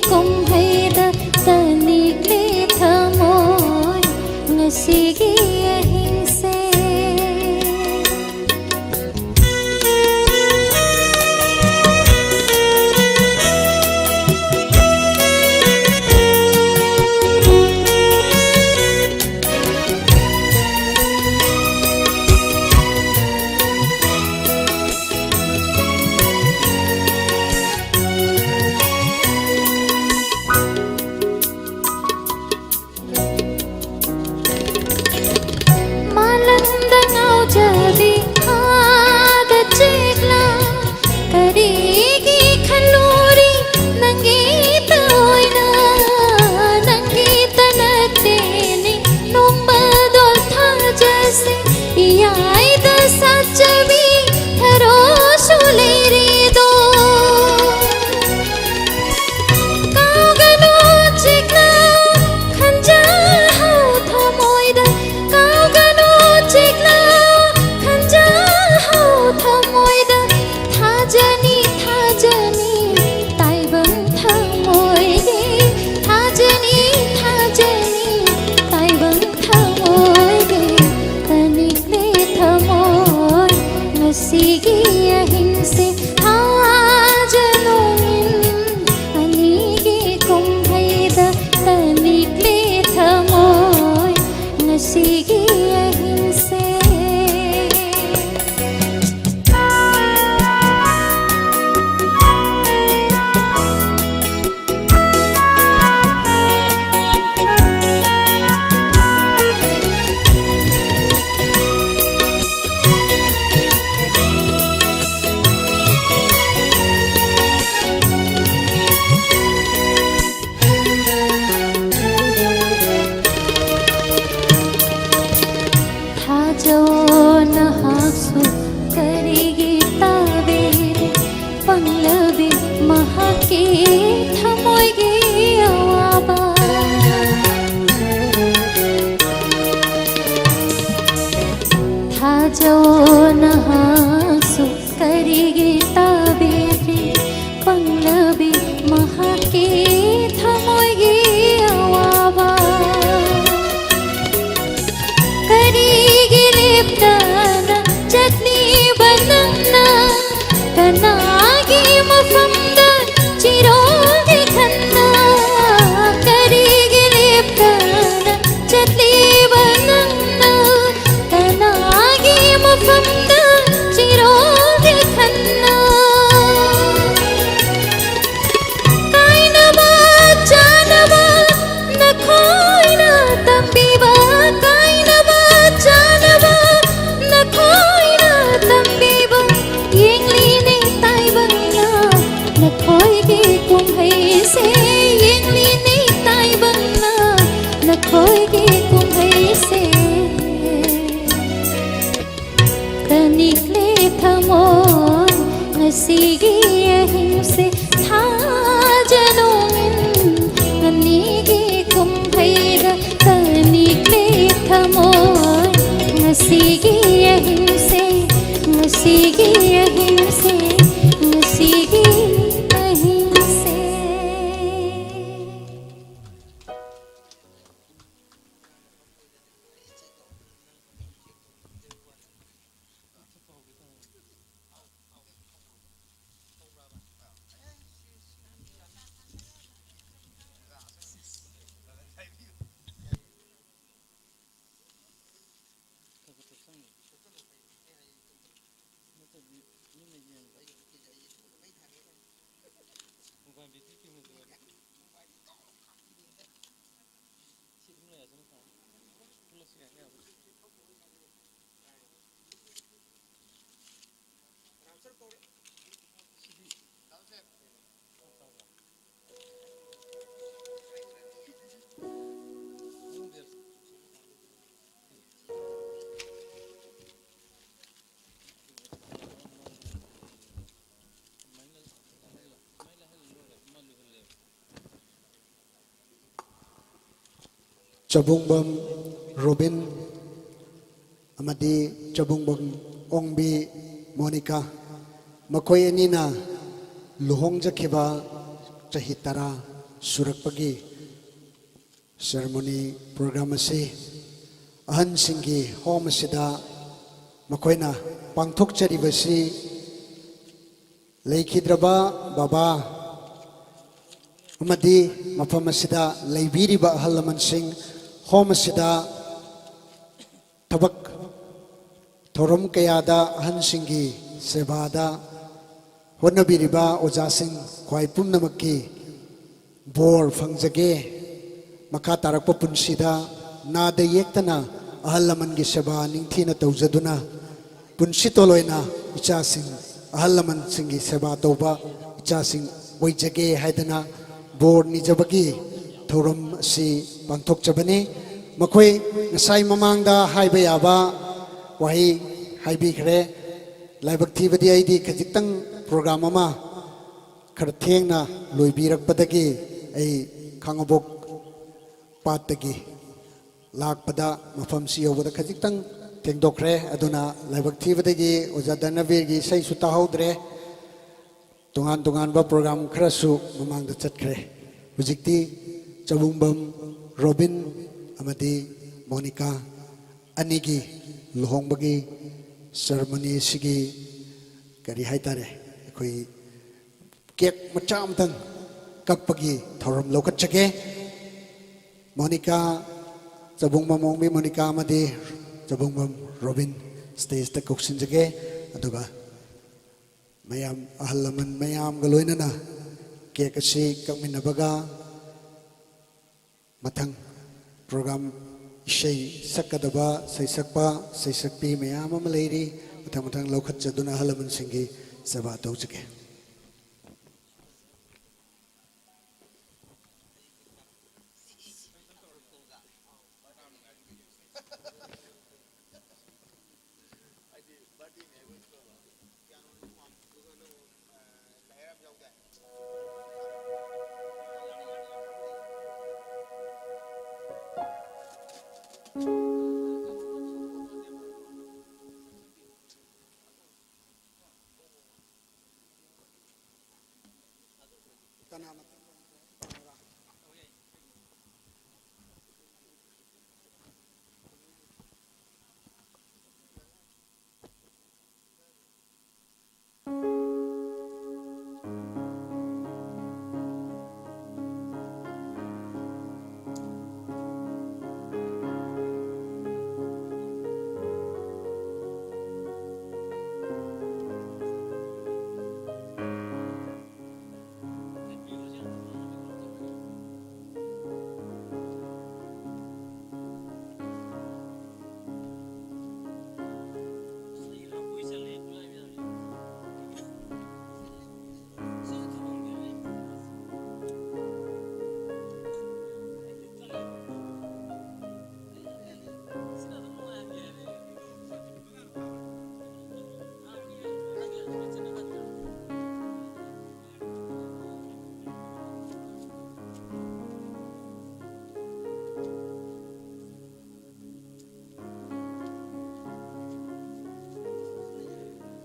Come, hey, the Nikli Thamo. ꯉꯁꯤꯒꯤ ꯑꯍꯤꯡꯁꯦ ꯊꯥꯖꯅꯨꯡ ꯑꯅꯤꯒꯤ ꯀꯨꯝꯍꯩꯗ ꯇꯅꯤꯛꯂꯤ ꯊꯃꯣꯏ ꯉꯁꯤꯒꯤ ꯑꯍꯤꯡꯁꯦ ꯅꯍꯥꯛꯁꯨ ꯀꯔꯤꯒꯤ ꯇꯥꯕꯤꯔꯦ ꯄꯪꯂꯕꯤ ꯃꯍꯥꯛꯀꯤ ꯊꯃꯣꯏꯒꯤ ꯑꯋꯥꯕ ꯊꯥꯖꯧ ꯅꯍꯥꯛꯁꯨ ꯀꯔꯤꯒꯤ ꯇꯥꯕꯤꯔꯦ ꯄꯪꯂꯕꯤ ꯃꯍꯥꯛꯀꯤ ꯊꯃꯣꯏꯒꯤ ꯑꯋꯥꯕ ꯇꯅ ꯆꯠꯂꯤꯕ ꯅꯪꯅ ꯀꯅꯥꯒꯤ ꯃꯐꯝꯗ ꯆꯤꯔꯣꯜꯒꯤ ꯈꯟꯅ ꯀꯔꯤꯒꯤ ꯂꯦꯞꯇꯅ ꯆꯠꯂꯤꯕ ꯅꯪꯅ ꯀꯅꯥꯒꯤ ꯃꯐꯝꯗ ꯆꯤꯔꯣꯜꯒꯤ ꯈꯟꯅ ꯀꯥꯏꯅꯕ ꯆꯥꯅꯕ ꯅꯈꯣꯏꯅ ꯇꯝꯕꯤꯕ ꯀꯥꯏꯅꯕ ꯆꯥꯅꯕ ꯅꯈꯣꯏꯅ ꯇꯝꯕꯤꯕ ꯌꯦꯡꯂꯤꯅꯦ ꯇꯥꯏꯕꯪꯅ ꯅꯈꯣꯏꯒꯤ ꯀꯨꯝꯍꯩꯁꯦ ꯌꯦꯡꯂꯤꯅꯦ ꯇꯥꯏꯕꯪꯅ ꯅꯈꯣꯏꯒꯤ ꯀꯨꯝꯍꯩꯁꯦ ꯇꯅꯤꯛꯂꯤ ꯊꯃꯣꯏ ꯉꯁꯤꯒꯤ ꯑꯍꯤꯡꯁꯦ ꯊꯥꯖꯅꯨꯡ ꯑꯅꯤꯒꯤ ꯀꯨꯝꯍꯩꯗ ꯇꯅꯤꯛꯂꯤ ꯊꯃꯣꯏ ꯉꯁꯤꯒꯤ ꯑꯍꯤꯡꯁꯦ ꯉꯁꯤꯒꯤ ꯑꯍꯤꯡꯁꯦ ꯉꯁꯤꯒꯤ ꯑꯍꯤꯡꯁꯦ ꯆꯕꯨꯡꯕꯝ ꯔꯣꯕꯤꯟ ꯑꯃꯗꯤ ꯆꯕꯨꯡꯕꯝ ꯑꯣꯡꯕꯤ ꯃꯣꯅꯤꯀꯥ ꯃꯈꯣꯏ ꯑꯅꯤꯅ ꯂꯨꯍꯣꯡꯖꯈꯤꯕ ꯆꯍꯤ 10 ꯁꯨꯔꯛꯄꯒꯤ ꯁꯦꯔꯃꯣꯅꯤ ꯄ꯭ꯔꯣꯒ꯭ꯔꯥꯝ ꯑꯁꯤ ꯑꯍꯟꯁꯤꯡꯒꯤ ꯍꯣꯝ ꯑꯁꯤꯗ ꯃꯈꯣꯏꯅ ꯄꯥꯡꯊꯣꯛꯆꯔꯤꯕꯁꯤ ꯂꯩꯈꯤꯗ꯭ꯔꯕ ꯕꯕꯥ ꯑꯃꯗꯤ ꯃꯐꯝ ꯑꯁꯤꯗ ꯂꯩꯕꯤꯔꯤꯕ ꯑꯍꯜ ꯂꯃꯟꯁꯤꯡ ꯍꯣꯝ ꯑꯁꯤꯗ ꯊꯕꯛ ꯊꯧꯔꯝ ꯀꯌꯥꯗ ꯑꯍꯟꯁꯤꯡꯒꯤ ꯁꯦꯕꯥꯗ ꯍꯣꯠꯅꯕꯤꯔꯤꯕ ꯑꯣꯖꯥꯁꯤꯡ ꯈ꯭ꯋꯥꯏ ꯄꯨꯝꯅꯃꯛꯀꯤ ꯕꯣꯔ ꯐꯪꯖꯒꯦ ꯃꯈꯥ ꯇꯥꯔꯛꯄ ꯄꯨꯟꯁꯤꯗ ꯅꯥꯗ ꯌꯦꯛꯇꯅ ahal laman gi seba ningthina tawjaduna punsi toloina ichasing ahal laman singi seba tawba ichasing oijage haidana bor ni jabagi thoram si pangthok jabani makoi ngasai mamangda haiba yaba wahi haibi khre laibak thibadi aidi khajitang program ama khar thengna loibirakpadagi ai khangabok patagi lakpada mafam si yobada khajitang tengdokre aduna laibak thibadagi oja danavir sei su tahodre tungan tungan ba program khrasu mamangda chatkre hujikti chabungbam robin amadi monica anigi luhongbagi ceremony sigi ꯀꯔꯤ ꯍꯥꯏꯇꯥꯔꯦ ꯑꯩꯈꯣꯏ cake ꯃꯆꯥ ꯑꯃꯇꯪ ꯀꯛꯄꯒꯤ ꯊꯧꯔꯝ ꯂꯧꯈꯠꯆꯒꯦ Monica ꯆꯕꯨꯡꯕꯝ ꯃꯣꯡꯕꯤ Monica ꯑꯃꯗꯤ ꯆꯕꯨꯡꯕꯝ robin ꯁ꯭ꯇꯦꯖꯇ ꯀꯧꯁꯤꯟꯖꯒꯦ ꯑꯗꯨꯒ ꯃꯌꯥꯝ ꯑꯍꯜ ꯂꯃꯟ ꯃꯌꯥꯝꯒ ꯂꯣꯏꯅꯅ ꯀꯦꯛ ꯑꯁꯤ ꯀꯛꯃꯤꯟꯅꯕꯒ ꯃꯊꯪ ꯄ꯭ꯔꯣꯒ꯭ꯔꯥꯝ ꯏꯁꯩ ꯁꯛꯀꯗꯕ ꯁꯩꯁꯛꯄ ꯁꯩꯁꯛꯄꯤ ꯃꯌꯥꯝ ꯑꯃ ꯂꯩꯔꯤ ꯃꯊꯪ ꯃꯊꯪ ꯂꯧꯈꯠꯆꯗꯨꯅ ꯑꯍꯜ ꯂꯃꯟꯁꯤꯡꯒꯤ ꯁꯦꯕꯥ ꯇꯧꯖꯒꯦ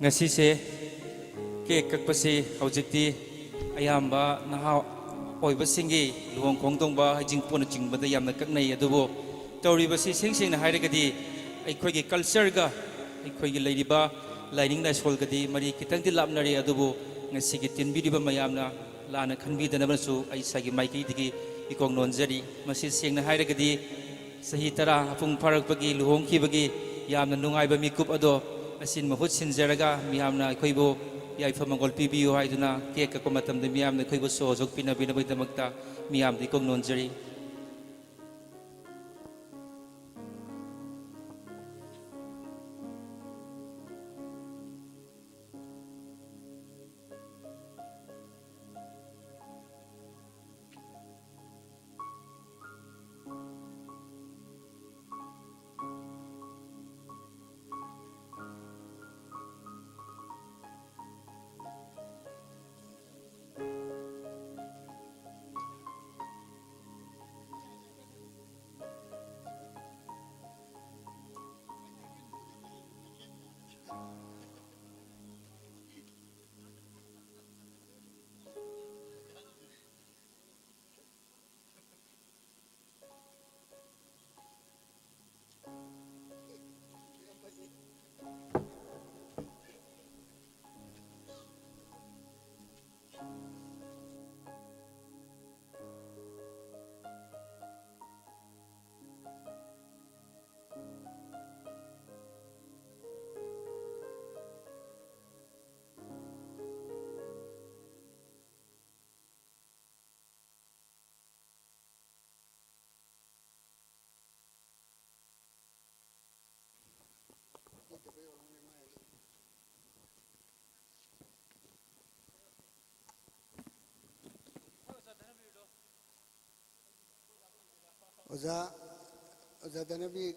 ngasi ke kakpasi hojikti ayamba naha oibasingi luhong khongdongba hajingpona jingbada yamna kaknai adubo tawribasi singsing na hairagadi aikhoigi culture ga aikhoigi leiriba lining na solgadi mari kitangdi lapnari adubo ngasi gi tinbiriba mayamna lana khanbidanabasu ai sagi maiki digi ikong nonjari masi sengna hairagadi sahi tara apung pharakpagi luhong khibagi yamna nungaiba mikup ado asin mahut sinjaraga miyamna aikoibo yaifa mangol pibiyo haiduna kek kakpa matamda miyamna aikoibo sojok pinabinabagidamakta miyamdi kong nonjari Oza Danabi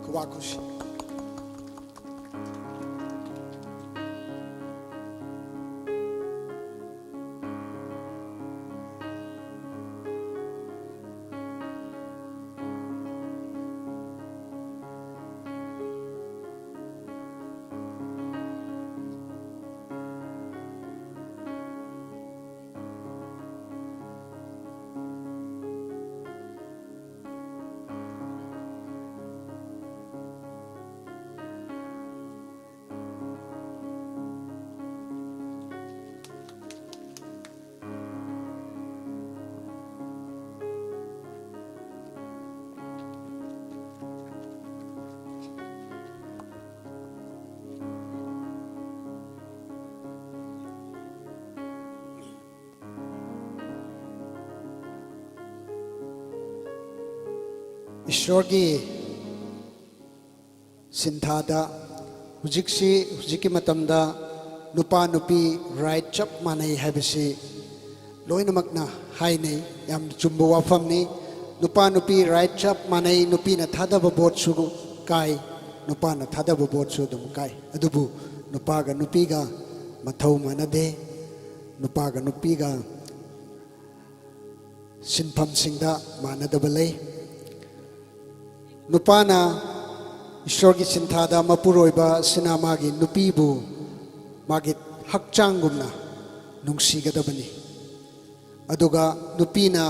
Kawakushi. ईश्वर की सिंथादा हुजिक्सी हुजिकी मतमदा नुपा नुपी right चप मानै हैबसी लोइनमकना हाइने याम चुम्बो वाफमनी नुपा नुपी right चप मानै नुपी न थादब boat सुगु काय नुपा न थादब boat सु दुम काय अदुबु नुपा गा नुपी गा मथौ मानदे नुपा गा नुपी गा सिनफम सिंगदा मानदब लै नुपा ना ईश्वर की सिंथादा मपुरोइबा सिना मागी नुपीबु मागी हक्चांगुमना नुंसीगदबनी अदुगा नुपीना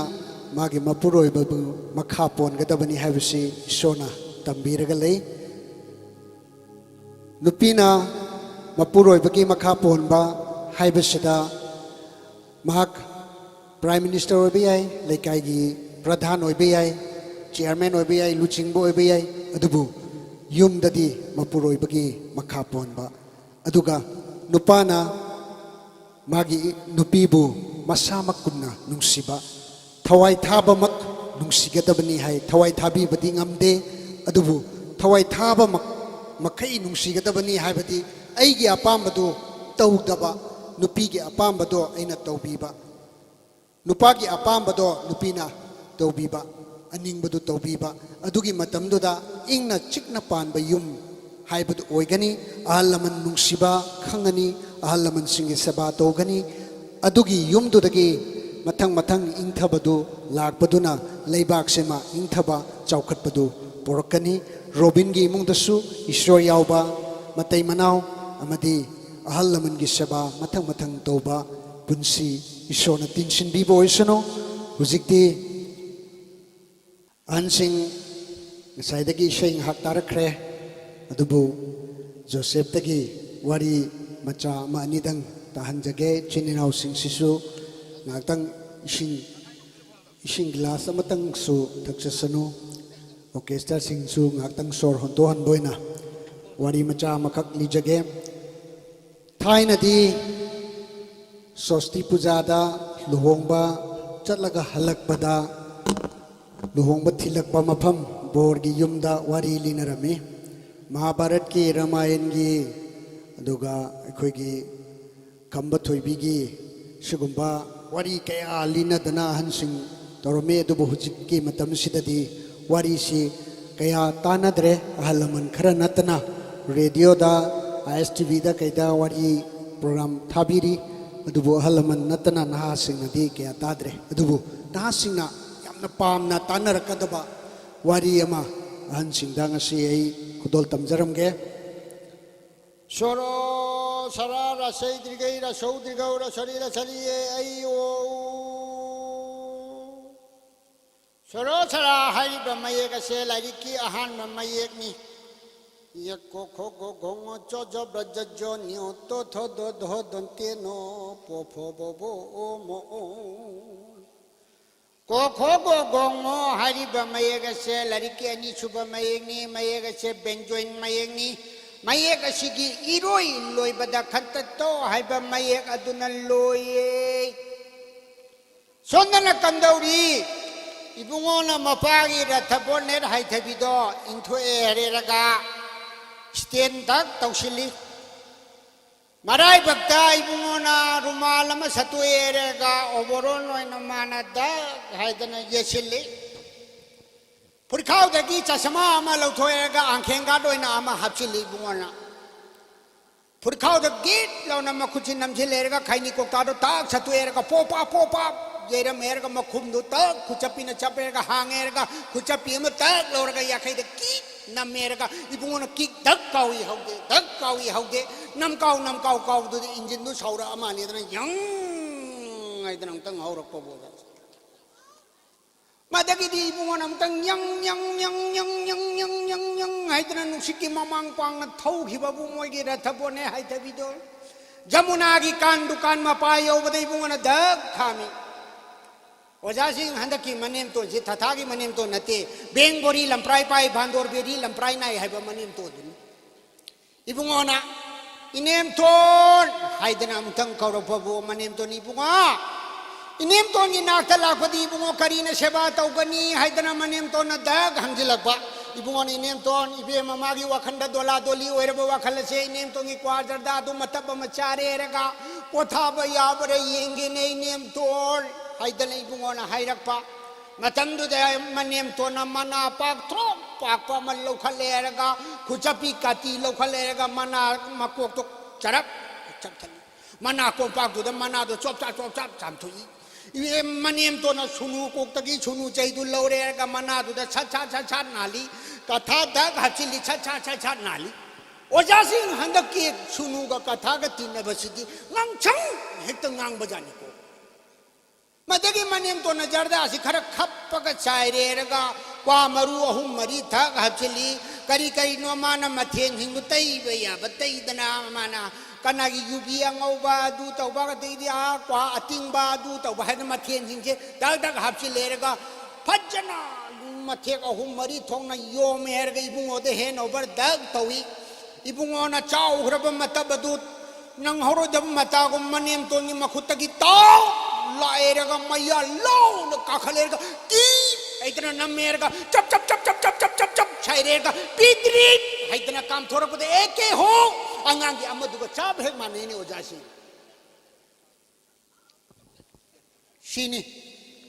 मागी मपुरोइबाबु मखा पोनगदबनी हाइबसी ईश्वरना तंबीरगा लै नुपीना मपुरोइबगी मखा पोनबा हाइबसिदा महाक प्राइम मिनिस्टर होइबा याय लेकाइगी प्रधान होइबा याय चेयरमैन होइबा याय लुचिंगबो होइबा याय अदुबु युमददी मपुरोइबगी मखा पोनबा अदुगा नुपाना मागी नुपीबु मसामकुमना नुंसीबा थवाई थाबमक नुंसीगदबनी हाय थवाई थाबीबदी ngamde अदुबु थवाई थाबमक मखै नुंसीगदबनी हायबदी अैगी अपामबदो तौदबा नुपीगी अपामबदो अैना तौबीबा नुपागी अपामबदो नुपीना तौबीबा अनिंगबदो तौबीबा अदुगी मतमदुदा इंगना चिकना पानबा युम हाइबदु ओइगनी अहल लमन नुंसीबा खंगनी अहल लमन सिंगी सेबा तौगनी अदुगी युमदुदगी मथंग मथंग इंथबदु लाकबदुना लेबाक सेमा इंथबा चौखटबदु पोरकनी रोबिन गी इमुंगदसु ईश्वर यावबा मतै मनाव अमदी अहल लमन गी सेबा मथंग मथंग तौबा पुंसी ईश्वरना तिनसिनबीबो ओइसनो हुजिक्ति अहनसिंग ngsaidagi sheng hak tarakre adubu Joseph tagi wari macha ma anidang tahanjage chininau sing sisu ngaktang ising glass amatang su taksasanu orchestra sing su ngaktang sor hontohan boina wari macha makak lijage thaina di sosti pujada luhongba chatlaga halakpada luhongba thilakpa mafam बोर्गी युमदा वारी लिनरमी महाभारत की रामायण की अदुगा अखोगी खंबा थोइबीगी सिगुंबा वारी कया लिनदना हनसिंग तोरमे अदुबु हुजिक्की मतम सिददी वारी सी कया तानद्रे अहलमन खरा नतना रेडियो दा ISTV दा कैदा वारी प्रोग्राम थाबीरी अदुबु अहलमन नतना नहा सिंगदी कया ताद्रे अदुबु नहा सिंगना यामना पामना तानरकदबा वारी अमा अहन सिंगदा ngasi ai khudol tamjaramge soro sara rasai drigai rasau drigau rasari rasari ai o soro sara hai brahmaye ka se lari ki ahan brahmaye ni yak ko kho go gong cho jo braj jo nyo to tho do do don te no po pho bo bo o mo को खो गो गोंगो हरिबा मयेग से लड़की अनि सुबा मयेगनी मयेग से benzoin मयेगनी मयेग सिगी इरोई लोइबदा खत्तो हाइबा मयेग अदुना लोये सोंदना कंदौरी इबुंगोना मपागी रथबोनेर हाइथबिदो इंथो एरेरगा stand तक तौसिली मराई भक्ता इबुंगोना रुमाल अमा सतुएरेगा ओबरोन ओइना मानदा हाइदना येसिली पुरखाउदगी चश्मा अमा लौथोएगा आंखेंगा दोइना अमा हापसिली इबुंगोना पुरखाउदगी लौना मखुचि नमजिलेरेगा खैनी कोक्तादो ताक सतुएरेगा पोपा पोपा जेरा मेरेगा मखुमदो तक खुचपिना चपेरेगा हांगेरेगा खुचपि अमा तक लोरगा याखैदे की नमेरगा इबुंगोना किक धक कावी हौदे नम काव काव दु इंजिन दु सौरा अमानि दना यंग आइदना तंग हौरक पबोदा मदगी दी इबुंगोना तंग यंग आइदना नुसिकी ममांग पांग थौखिबा बुमोइगी रथबोने हाइथबिदो जमुनागी कान दुकान मपायो बदे इबुंगोना धक खामी ओजासिंग हंदकी मनेम तो जे थथागी मनेम तो नते बेंगोरी लंप्राई पाई भांदोर बेरी लंप्राई नाई हाइबा मनेम तो दुनी इबुंगोना इनेम तो हाइदना मुतंग कौरपबो मनेम तो इबुंगा इनेम तो नाक लापदी इबुंगो करीना सेवा तौगनी हाइदना मनेम तो दग हंजिलकबा इबुंगो इनेम तो इबे ममागी वखंड दोला दोली ओरब वखल से इनेम तो क्वाजरदा दु मतब मचारेरगा पोथाब याबरे येंगे ने इनेम तो हाइदना इबुंगो हाइरकपा मतंदुदे मनेम तो मना पाक थ्रो पाक मन लौखलेरगा खुचपी काती लौखलेरगा मना मकोक तो चरप चपथनी मना को पाक दुद मना दो चोप चाप चामथुई ये मनेम तो न सुनु कोक्तगी सुनु चैदु लौरेरगा मना दुद छा नाली कथा दग हचिली छा नाली ओजासिंग हंदक के सुनु का कथा का तीन बसिदी नंगछंग हेक्ट ngang बजानी को मदगी मनेम तो नजरदा असि खर खप्पक चाइरेरगा क्वा मरु अहुम मरी थक हचिली करी करी नो माना मथेन हिंगु तई बया बतई दना माना कनागी युबी अंगौबा दु तौबा गतैदी आ क्वा अतिंगबा दु तौबा हन मथेन हिंगे दग दग हचिलेरगा फजना मथेक अहुम मरी थोंना योम हेरगा इबुंगोदे हेन ओवर दग तौई इबुंगोना चाउग्रब मतबदु नंग हरोदब मतागुम मनेम तोंगी मखुतगी ताव लाएरगा मैया लौन काखलेरगा की इतना नमेरगा चप छाइरेगा पीतरी इतना काम थोड़ा पदे एके हो अंगांगी अमदुगा चाप है माने ने ओजासी शीनी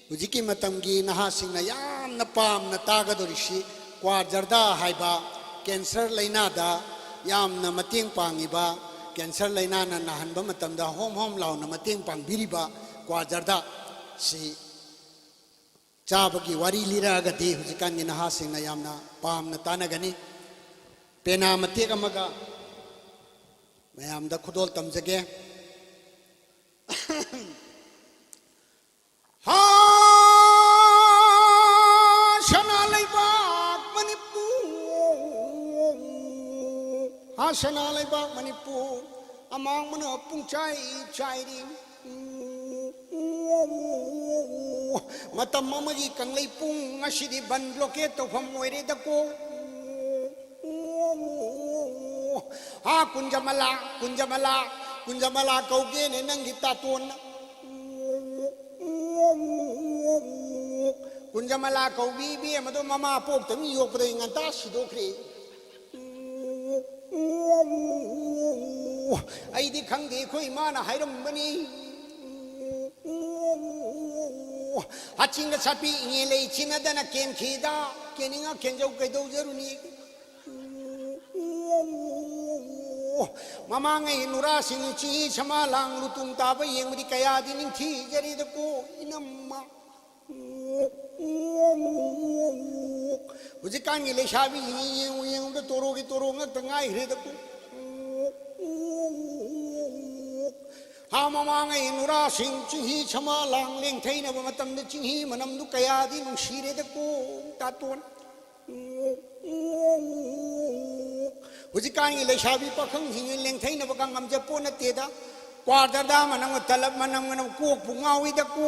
हुजिकी मतमगी नहासिंगना यामना पामना तागदोरिशी क्वाजरदा हाइबा कैंसर लैनादा यामना मतेंग पांगिबा कैंसर लैनाना नाहनबा मतमदा होम लाउना मतेंग पांगबिरिबा क्वाजरदा सी चाबगी वारी लिरागदी हुजिकान नहासिंगना यामना पामना तानगनी पेना मतेग अमगा मयामदा खुदोल तमजगे हा शना लैबाक मणिपुर हा शना लैबाक मणिपुर अमांग मन पुंचाई चाइरी मतम ममगी कंगलै पुंग ngasiदी ban blockade तौफम ओइरे दको हा कुंजमला कौगे ने नंगी तातोन कुंजमला कौबी बी मदो ममा पोक तमी योपदे nganta सिदोखरे आइदी खंगे खोई माना हाइरमबनी हाचिंग सापी इंगे ले चिनदना केम खीदा केनिंगा केंजौ कैदौ जरुनी ममांगे नुरा सिंह ची छमा लांग लुतुम ताब येंगरी कयादी निंथी जरीदको इनम्मा हुजिकांगे लेशाबी येंग तोरोगी तोरो ngak हिरेदको हा ममांगे नुरा सिंह ची छमा लांग लेंग थैना बमतम द चिंही मनम दु कयादी नुशीरेदको तातोन हुजिकांगी लेशाबी पखंग हिंग लेंथैन बकंग हमजे पोन तेदा क्वादरदा मनंग तलब मनंग न कोक पुंगावी दको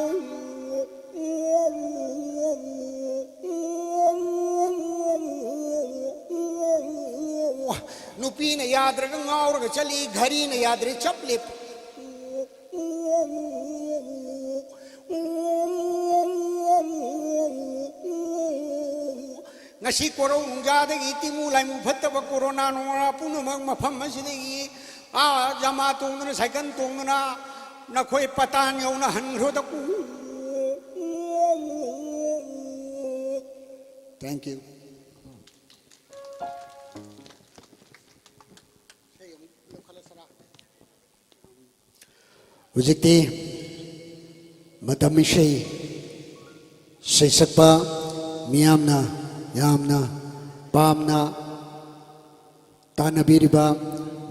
नुपी ने याद्रग ngaurga chali घरी ने याद्रे चपले ngasi korong jada iti mulai mufat ba corona nora punu mag mafam masidi a jama tung na saikan tung na na khoi patan yau na hanro da ku thank you hujikti madamishay saisakpa miyamna यामना पामना तानबीरिबा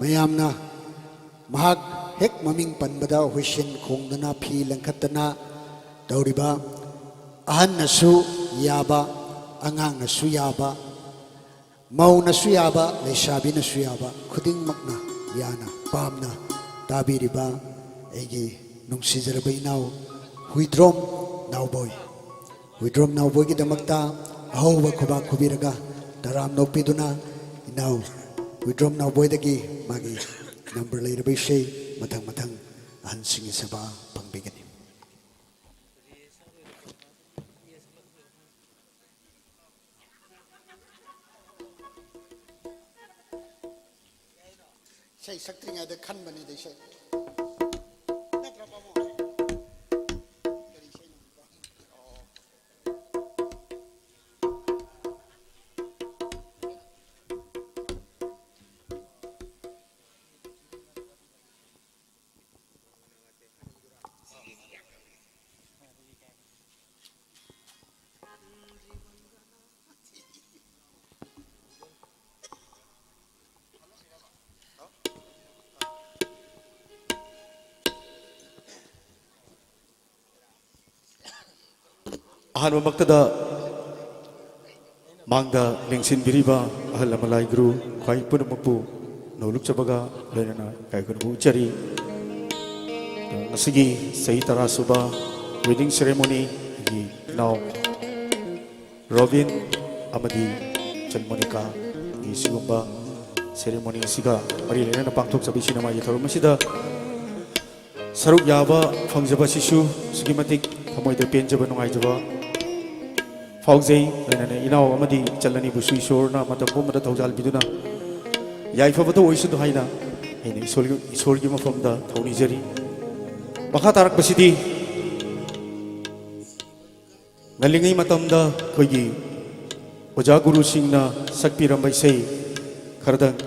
मयामना महाग हेक ममिंग पनबदा हुइसिन खोंगदना फी लंखतना तौरिबा अहन्नसु याबा अंगांगनसु याबा मौनसु याबा लेशाबिनसु याबा खुदिंगमकना याना पामना ताबीरिबा एगी नुंगसिजरबा इनाव हुइद्रोम नावबोय की दमकता अहोबा खुबा खुबिरगा तराम नोपिदुना इनाव विड्रोम नावबोयदगी मागी number लेरबैसे मथंग अहनसिंग सेवा पंगबिगनी इसे सक्त्रिङाइदा खनबने दैसे अहनमक्तदा मांगदा लेंसिनबिरिबा अहल अमलाय गुरु खाई पुनमपु नौलुकचबगा लेना कायकुनबु चरी नसिगी सही तरह सुबह वेडिंग सेरेमनी की नाउ रॉबिन अमदी चलमोनिका की सिगुम्बा सेरेमनी सिगा मरी लेना पांगथोक सभी सिनेमा ये थोरो मसिदा सरुक याबा फंगजबा सिसु सिगिमतिक थमोइद पेंजबा नुंगाइजबा फाउजै लेना इनाव अमदी चलनी बुसु ईश्वरना मतम पुमदा थौजाल बिदुना याइफबतो ओइसु हाइना हैने ईश्वरगी मफमदा थौनिजरी मखा तारक बसिदी नलिंगै मतमदा खोगी ओजा गुरु सिंहना सक्पिरम बैसै खरदंग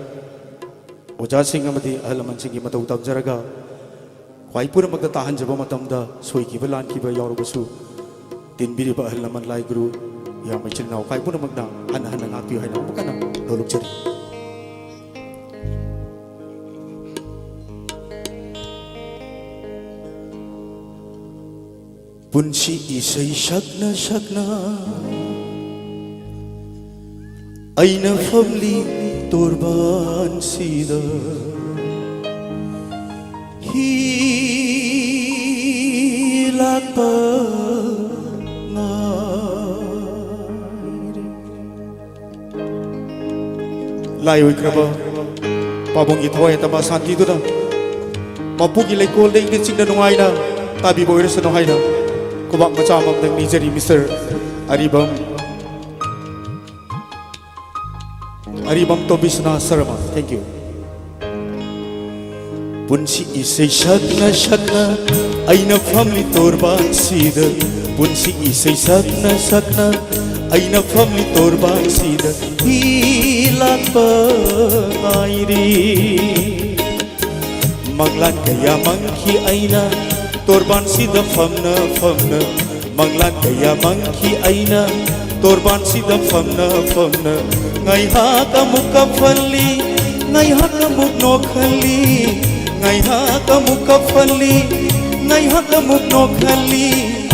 ओजा सिंह अमदी अहलमन सिंह की मतौ तमजरगा ख्वाई पुरमगदा ताहनजबा मतमदा सोइकिबा लानकिबा यावरबसु तिनबिरिबा अहलमन लाइ गुरु या मैचिल नाव ख्वाई पुरमगना हन हन नापि हैना मकना नोलुकचरी पुंसी इसै सकना सकना ऐना फमली तोरबान सीदा ही लापा लाई ओइख्रबा पाबुंगी थवाय तमा शांति दुना मपुगी लेकोल देंगे चिंगना नुआइना ताबी बोइरसनो हाइना कुबाक मचा मगदंग निजरी मिस्टर अरिबम तो बिस्ना शर्मा थैंक यू पुंसी इसे सकना सकना ऐना फमली तोरबान सीदा पुंसी इसे सकना सकना ऐना फमली तोरबान सीदा हिलापा आइरी मंगलान कया मंखी ऐना तोरबान सीदा फमना फमना मंगलान कया मंखी ऐना तोरबान सीदा फमना फमना ngaiha kamu kafali ngaiha kamu nokhali ngaiha kamu kafali ngaiha kamu nokhali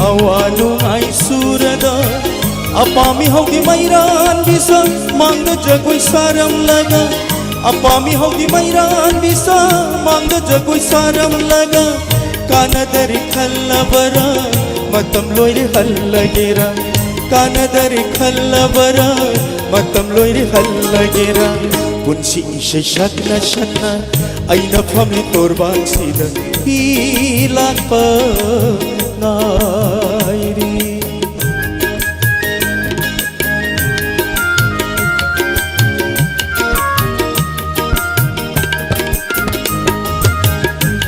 awanu ai surada apami hogi mairan bisa mangda jagoi saram laga apami hogi mairan bisa mangda jagoi saram laga kanadari khallabara matam loire hallagera kanadari khallabara matam loire hallagera punsi ishe shakna shakna aina famli torban sida hilan pa nairi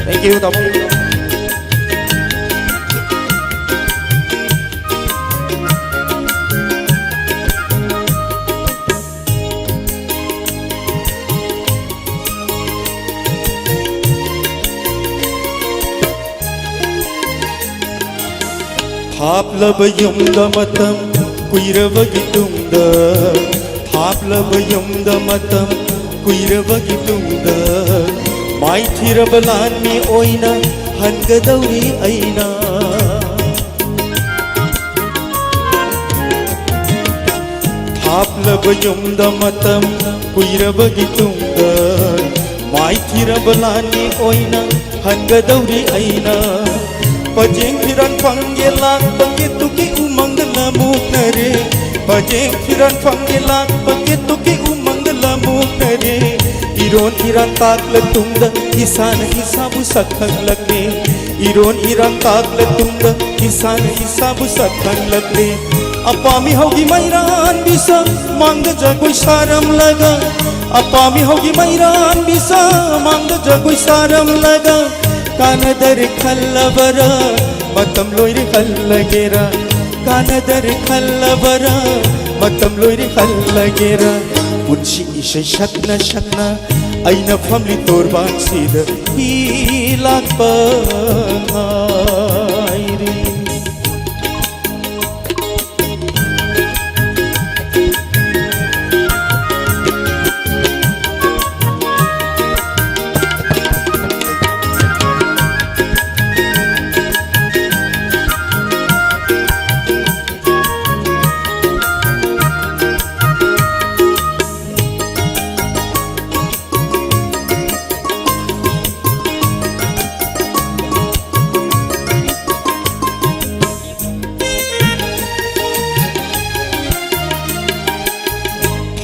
thank you tamu थापलब युमदा मतम कुइरबगी तुमदा थापलब युमदा मतम कुइरबगी तुमदा माई थिरबलानी ओइना हनगदौरी ऐना थापलब युमदा मतम कुइरबगी तुमदा माई थिरबलानी ओइना हनगदौरी ऐना पजेंग फिरन fungi lakh पगे तुकी उमंग लमुक नरे पजेंग फिरन fungi lakh पगे तुकी उमंग लमुक नरे iron Iran ताकल तुंग किसान हिसाबु सखन लगे इरोन इरान ताकल तुंग किसान हिसाबु सखन लगे अपामी होगी मैरान बिसा मांग जगोई सारम लगा अपामी होगी मैरान बिसा मांग जगुई सारम लगा कानदर खल्लबरा मतम लोइरे खल्लगेरा कानदर खल्लबरा मतम लोइरे खल्लगेरा पुंसी इसे शकना शकना अइना फमली तोरबान सीद ही लाकपा हायरी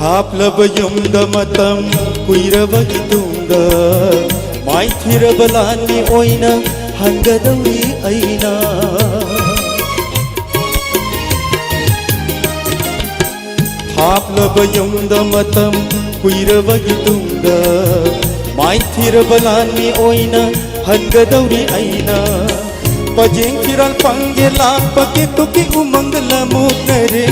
हापलब युंद मतम कुइरबगी तुंग माइथिरबलानी ओइना हंगदवी अइना हापलब युंद मतम कुइरबगी तुंग माइथिरबलानी ओइना हंगदवी अइना पजें फिरल पंगे लाख पके तुकी उमंग लमुकरे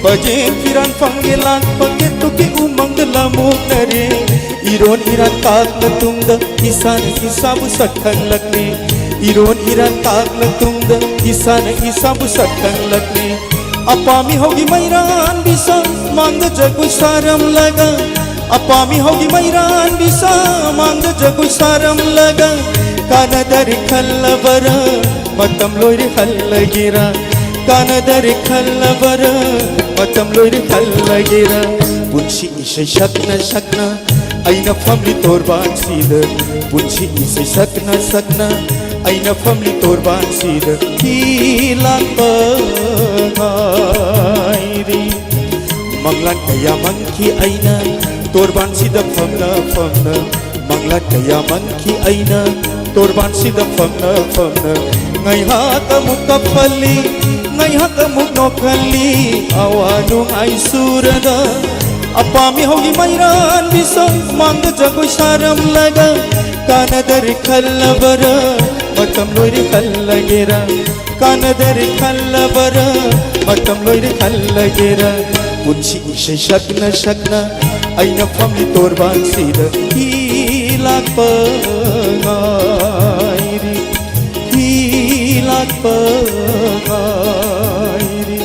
पजें फिरल पंगे लाख पके तुकी उमंग लमुकरे इरोन इरान ताक न तुंग इसान इसाबु सटकन लगने इरोन इरान ताक न तुंग इसान इसाबु सटकन लगने अपामी होगी मैरान बिसा मांग जगु सारम लगा अपामी होगी मैरान बिसा मांग जगु सारम लगा कानदर खल्लबरा मतम लोइरे खल्लगेरा कानदर खल्लबरा मतम लोइरे खल्लगेरा पुंसी इसे शकना शकना अइना फमली तोरबान सीद पुंसी इसे शकना शकना अइना फमली तोरबान सीद ही लाकपा हायरी मंगलान कया मंकी अइना तोरबान सीद फमना फमना मंगलान कया monkey अइना तोरबान सीद फमना फमना ngai ha ka mukapali ngai ha ka muknokali awanu ai surada apami hogi mairan bisa mang jagoi saram laga kanadar khallabara matam loire khallagera kanadar khallabara matam loire khallagera punsi ishe shakna shakna aina famli torban sida hilakpa ngairi hilakpa ngairi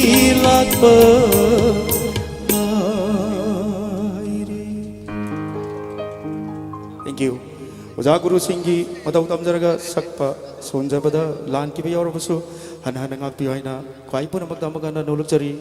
hilakpa ngairi. Thank you. Oja Guru Singhi matau tamjaraga sakpa sonjabada lan ki yaurabasu han ngakpi haina kwai pun magdamagana noluk cari.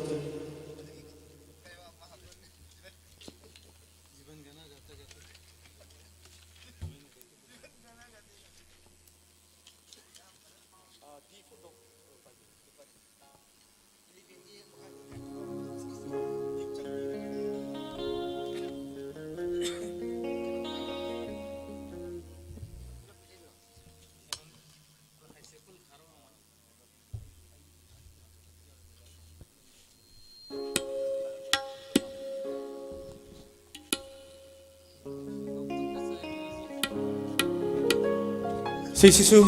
Sisu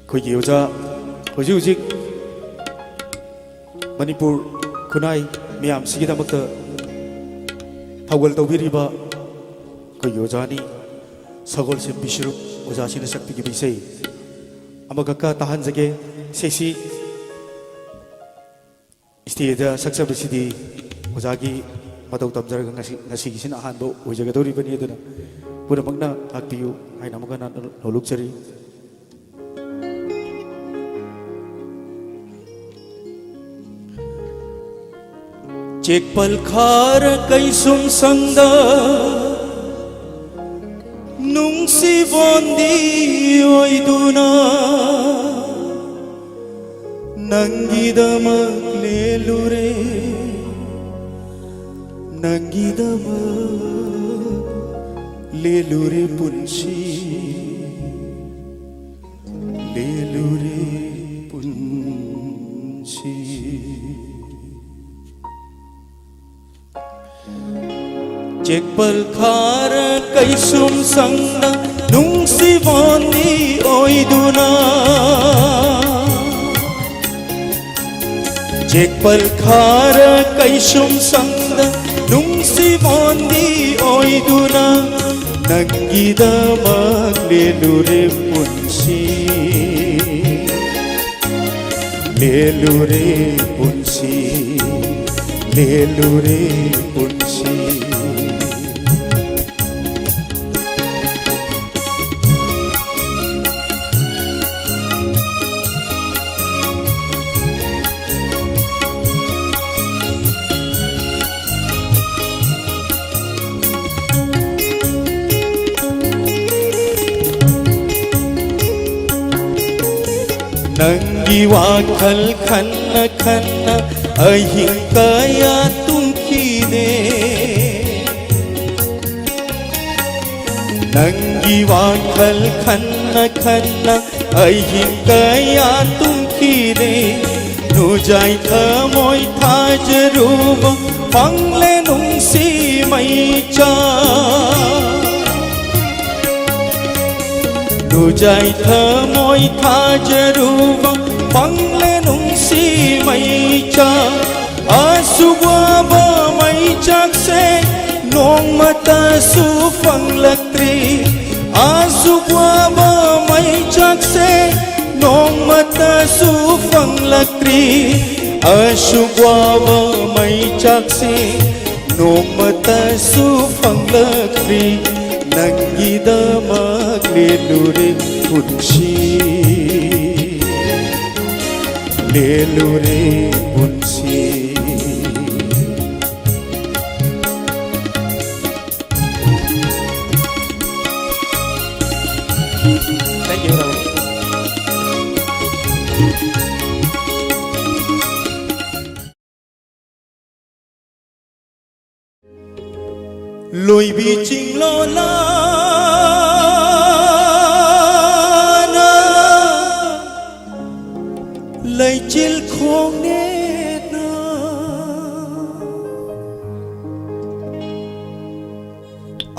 Kogi Oja Hojuzik Manipur Kunai Miam Sigidamakta Tawal Tawiriba Kogi Ojani Sagol Sim Bishiru Ojashina Sakti Gibisei Amagaka Tahan Zage Sesi Istida Saksa Bisidi Ojagi Matau Tamjaraga Nasigisin Ahando Ojagadori Banidana Pura magna aktiyo ay namagana noluk cari. Cek palkhar kay sumsangda nung si bondi oy duna nangidamak lelure nangidamak Lelure punsi Lelure punsi Jekpal khara kai sum sangna nung si voni oiduna Jekpal khara kai sum sangna nung si voni oiduna Nangida maglelure punsi Lelure punsi Lelure punsi Nangi wakal khanna khanna ahing kaya tungkine Nangi wakal khanna khanna ahing kaya tungkine Nujai thamoi thajaruba pangle nung si mai cha Nujai thamoi thajaruba pangle nung si mai cha Asugwa ba mai chak se nong mata su panglatri Asugwa ba mai chak se nong mata su panglatri Asugwa ba mai chak se nong mata su panglatri Nangida maglelure punsi Lelure punsi Thank you, Raul. Lôi bi ching lo la na lấy chil khong nét na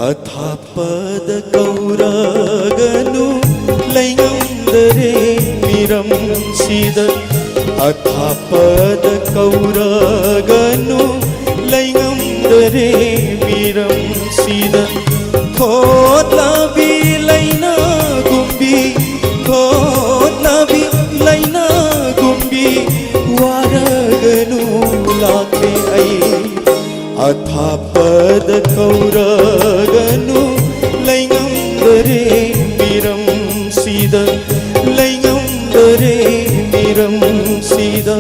Athapad kaura ganu lấy ngam dare miram sida Athapad kaura ganu lấy ngam dare miram sida thot la bi laina gumbi thot la bi laina gumbi waraganu lakne ai athapad kauraganu laingam dare miram sida laingam dare miram sida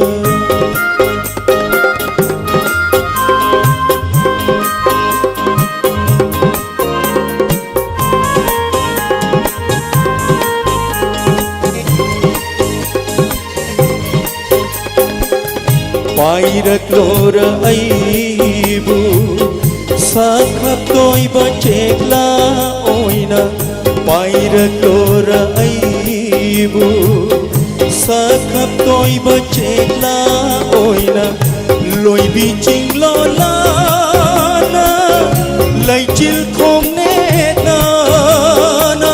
Pairakora aibu sakhap toiba chekla oina Pairakora aibu sakhap toiba chekla oina loi biching lola na lai chil khom ne na na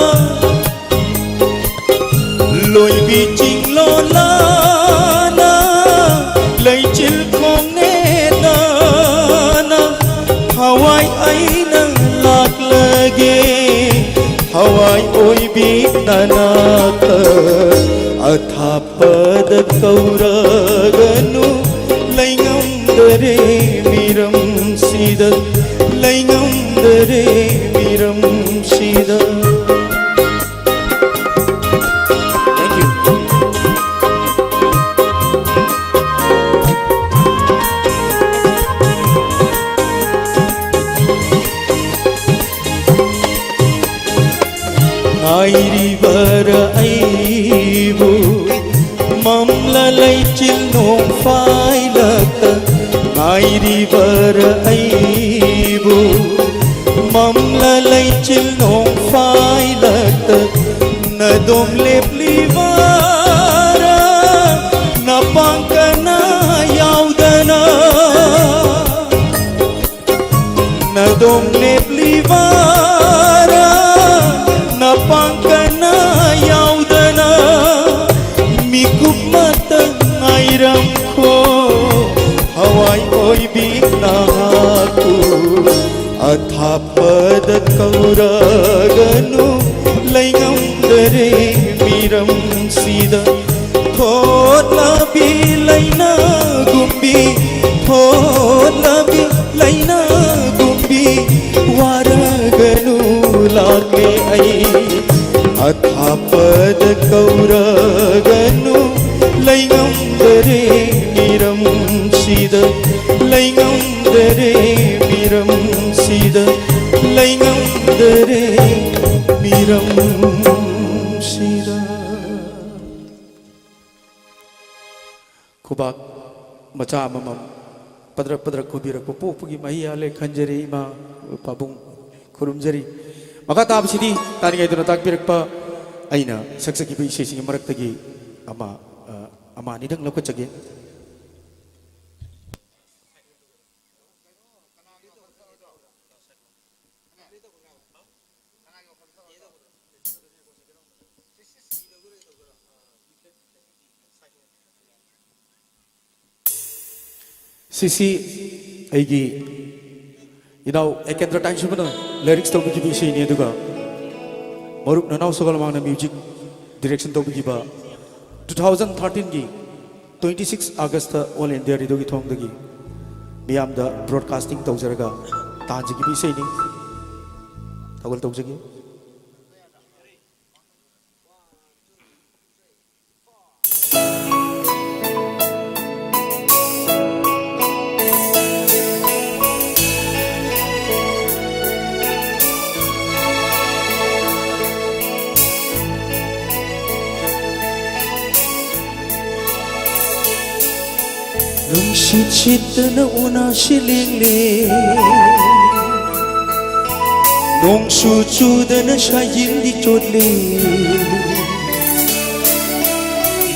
loi biching lola lấy chil khong ne na na hawai ai nang lak lage hawai oi bi na na ta athapad kauraganu laingam dare miram sida laingam dare miram sida River aibu mamla lai chil nong phai lata ai river aibu mamla lai chil nong phai lata na dom lep livara na pangkana yaudana dom neplivara napangkana yaudana mikup mata ngairam ko hawai oi bignaku athapad kauraganu laingam dare miram sida thotla bi laina gumbi thotla bi laina gumbi waraganu lage ai athapad kauraganu laingam dare miram sida laingam dare miram sida laingam dare miram sida kubak macha mamam padrak padrak kubirak popugi mahi ale khanjari ma pabung khurumjari maka tab sidi tani ngai duna takpirak pa aina saksaki bi sesi marak tagi ama ni dang lokot jage Sisi aigi ekendra time subana lyrics to bigi bisi ni aduga maruk nanau sogal mangna music direction to bigi ba 2013 gi 26 August all India radio gi thong dagi miyam da broadcasting tawjaraga tanji gi bisi ni tawal tawjagi Shit shit na una shiling le Nong su chu da na shayin di chot le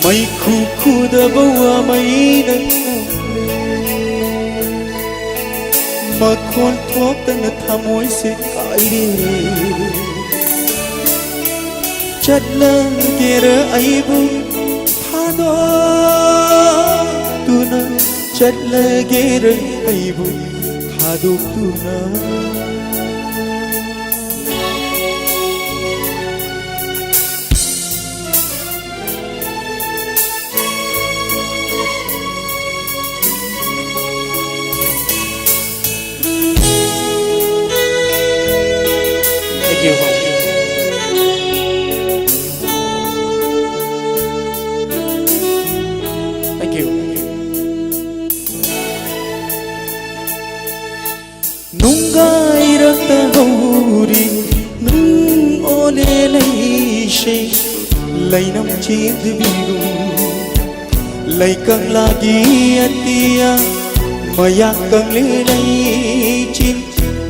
Mai khu khu da bawa mai na Ma kon thok da na thamoy se kai re Chat la gera aibu thado tu na Chat lagi aibu thaduk tuna Thank you. Thank you. Nungai rakta gauri nung ole laishe lainam chid bigu laikang lagi atia maya kang le lai chin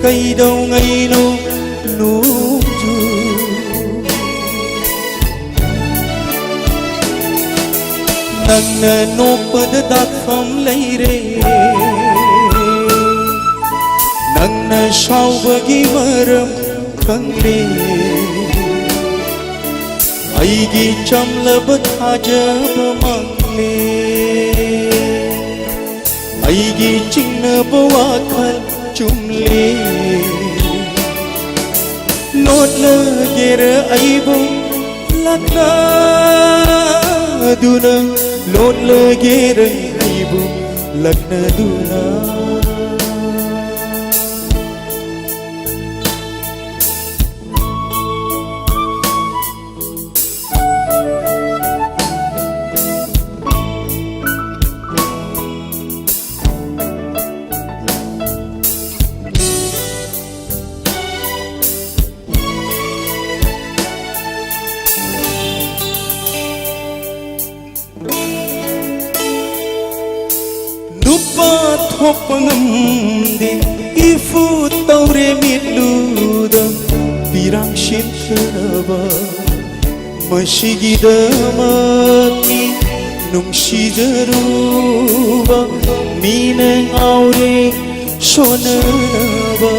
kai dau ngai no nu ju nang na no pad dak pham lai re Nangna shau bagi maram kangre Aigi cham labat hajab mangle Aigi chingna bawakhal chumle Not lagera aibu lakna duna Not lagera aibu lakna duna Thopangam ifu taure mitluda pirang shitharaba mashigidamaki nungsijaruba minang aure shonanaba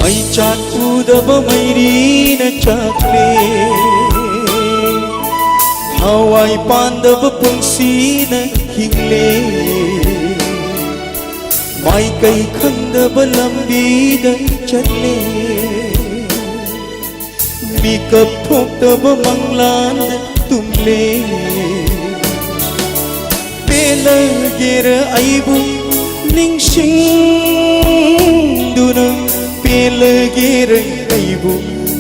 my चाकुदब marine चाकले हवाई पांदब पुंसीन हिंगले माई कई खंदब लंबीद चले मिकप ठोकदब मंगलान तुमले पेलगेर आइबु निंगसिंदुना पेलगेर आइबु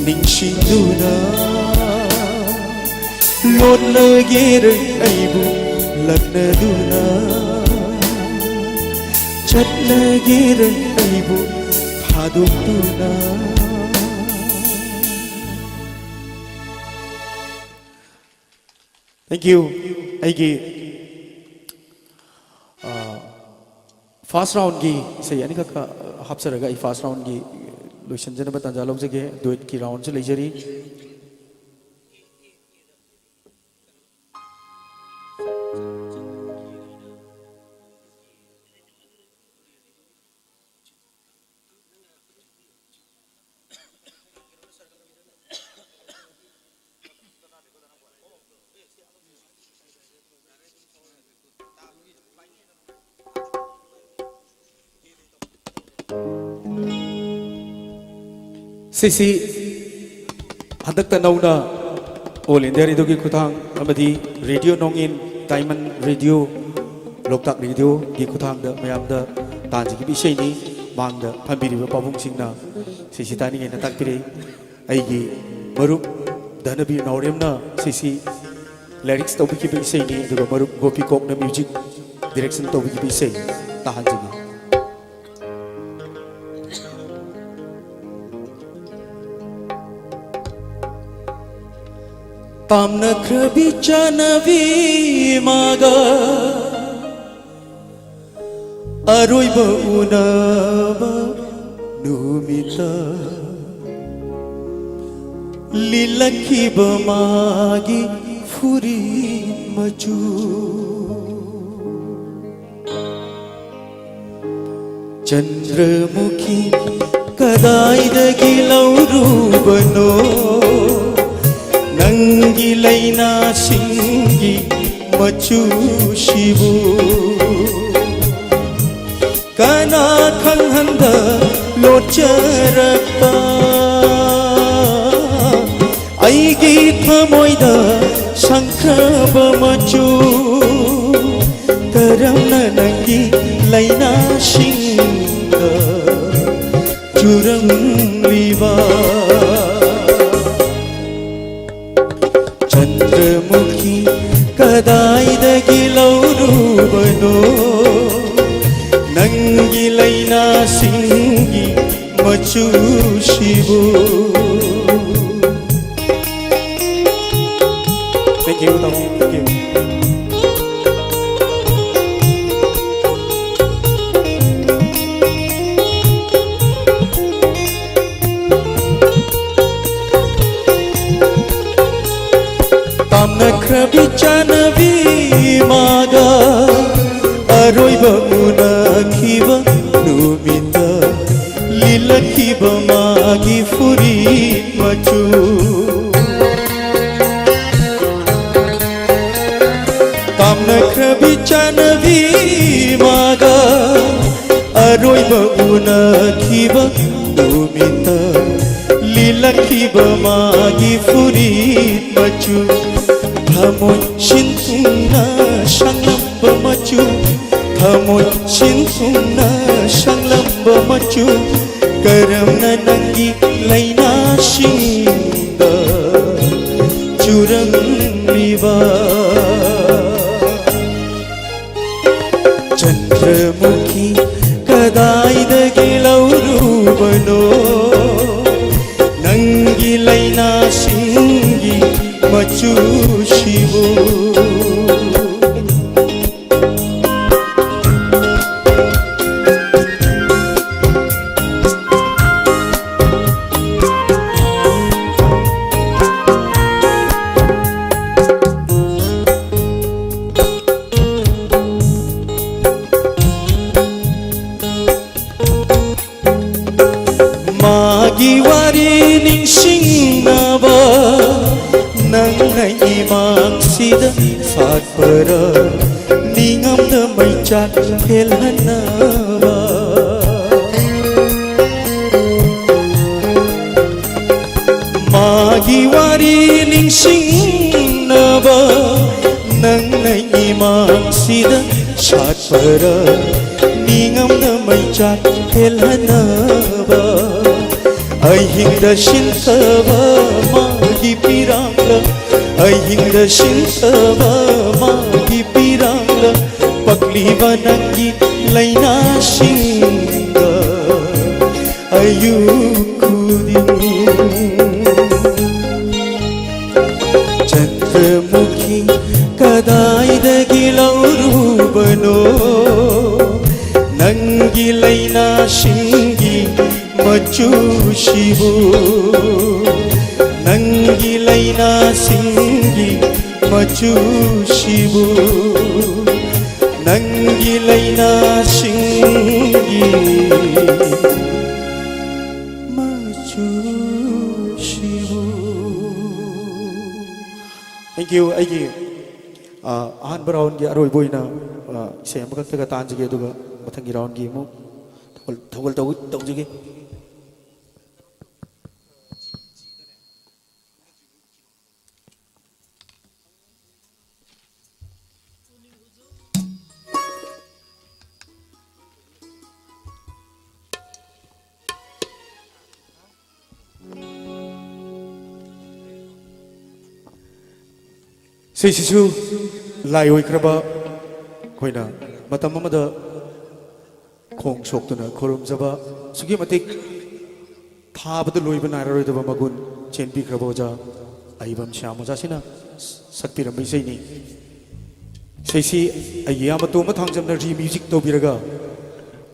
निंगसिंदुना लोटलगेर आइबु लग्नदुना चटलगेर आइबु थादुक्तुना Thank you. Aigi first round gi say ani ka hapsaraga I first round gi loisan jana batan jalog jage duet ki round se leijari Sisi hadak nauna all India radio ki khutang amadi radio nongin Diamond radio Loktak radio ki khutang da mayam da tanji ki bisai ni mang da phambiri ba pabung singna sisi tani ngai na takpire aigi marup danabi naurem na sisi lyrics tobi ki bisai ni duga marup gopi kok na music direction tobi ki bisai tahan jigi Tamna krabi chanavi maga Aroi ba unaba numita Lilaki ba magi furi maju Chandramukhi kadai da gilauru bano Nangi laina singi machu shibu Kana khanghanda locharakta Aigi thamoida sankraba machu Karamna nangi laina singa Churang liva Chandramukhi kadai da gilauru bano Nangi laina singi machu shibu Thank you, thank you. Tamna krabi chanavi maga Aroi ba una kiba numita Lila kiba magi furi machu Tamna krabi chanavi maga Aroi ba una kiba numita Lila kiba magi furi machu Thamoy shintuna shanglamba machu Thamoy shintuna shanglamba machu Karamna nangi laina shinda Churang liva Chandramukhi kadai da gilauru bano Nangi laina singi machu shibu mang sida sat para ningam na may chat helhanaba magi wari ning sing naba nang nay mang sida sat para ningam na may chat helhanaba ay hinda sintaba magi pirangla ay hinda sintaba magi pirangla pagliba ng laina singa ayukudin Chandramukhi kadaidagi laurubano nangilay na shingi machusibu nangilay na singi machusibu nangilay na singi machusibu. Thank you. Ahal round gi aroi boy na isay amakak taga taan jige duga mathangi round gi mo thogol tog jige. Say sisu lai oi kraba koina matam amada khong sok tuna khorum jaba sugi matik thabada loiba naroi daba magun chenpi kraba ja aibam syama ja sina sakti ramai sei ni sei si ayya mato ma thangjam na ri music to biraga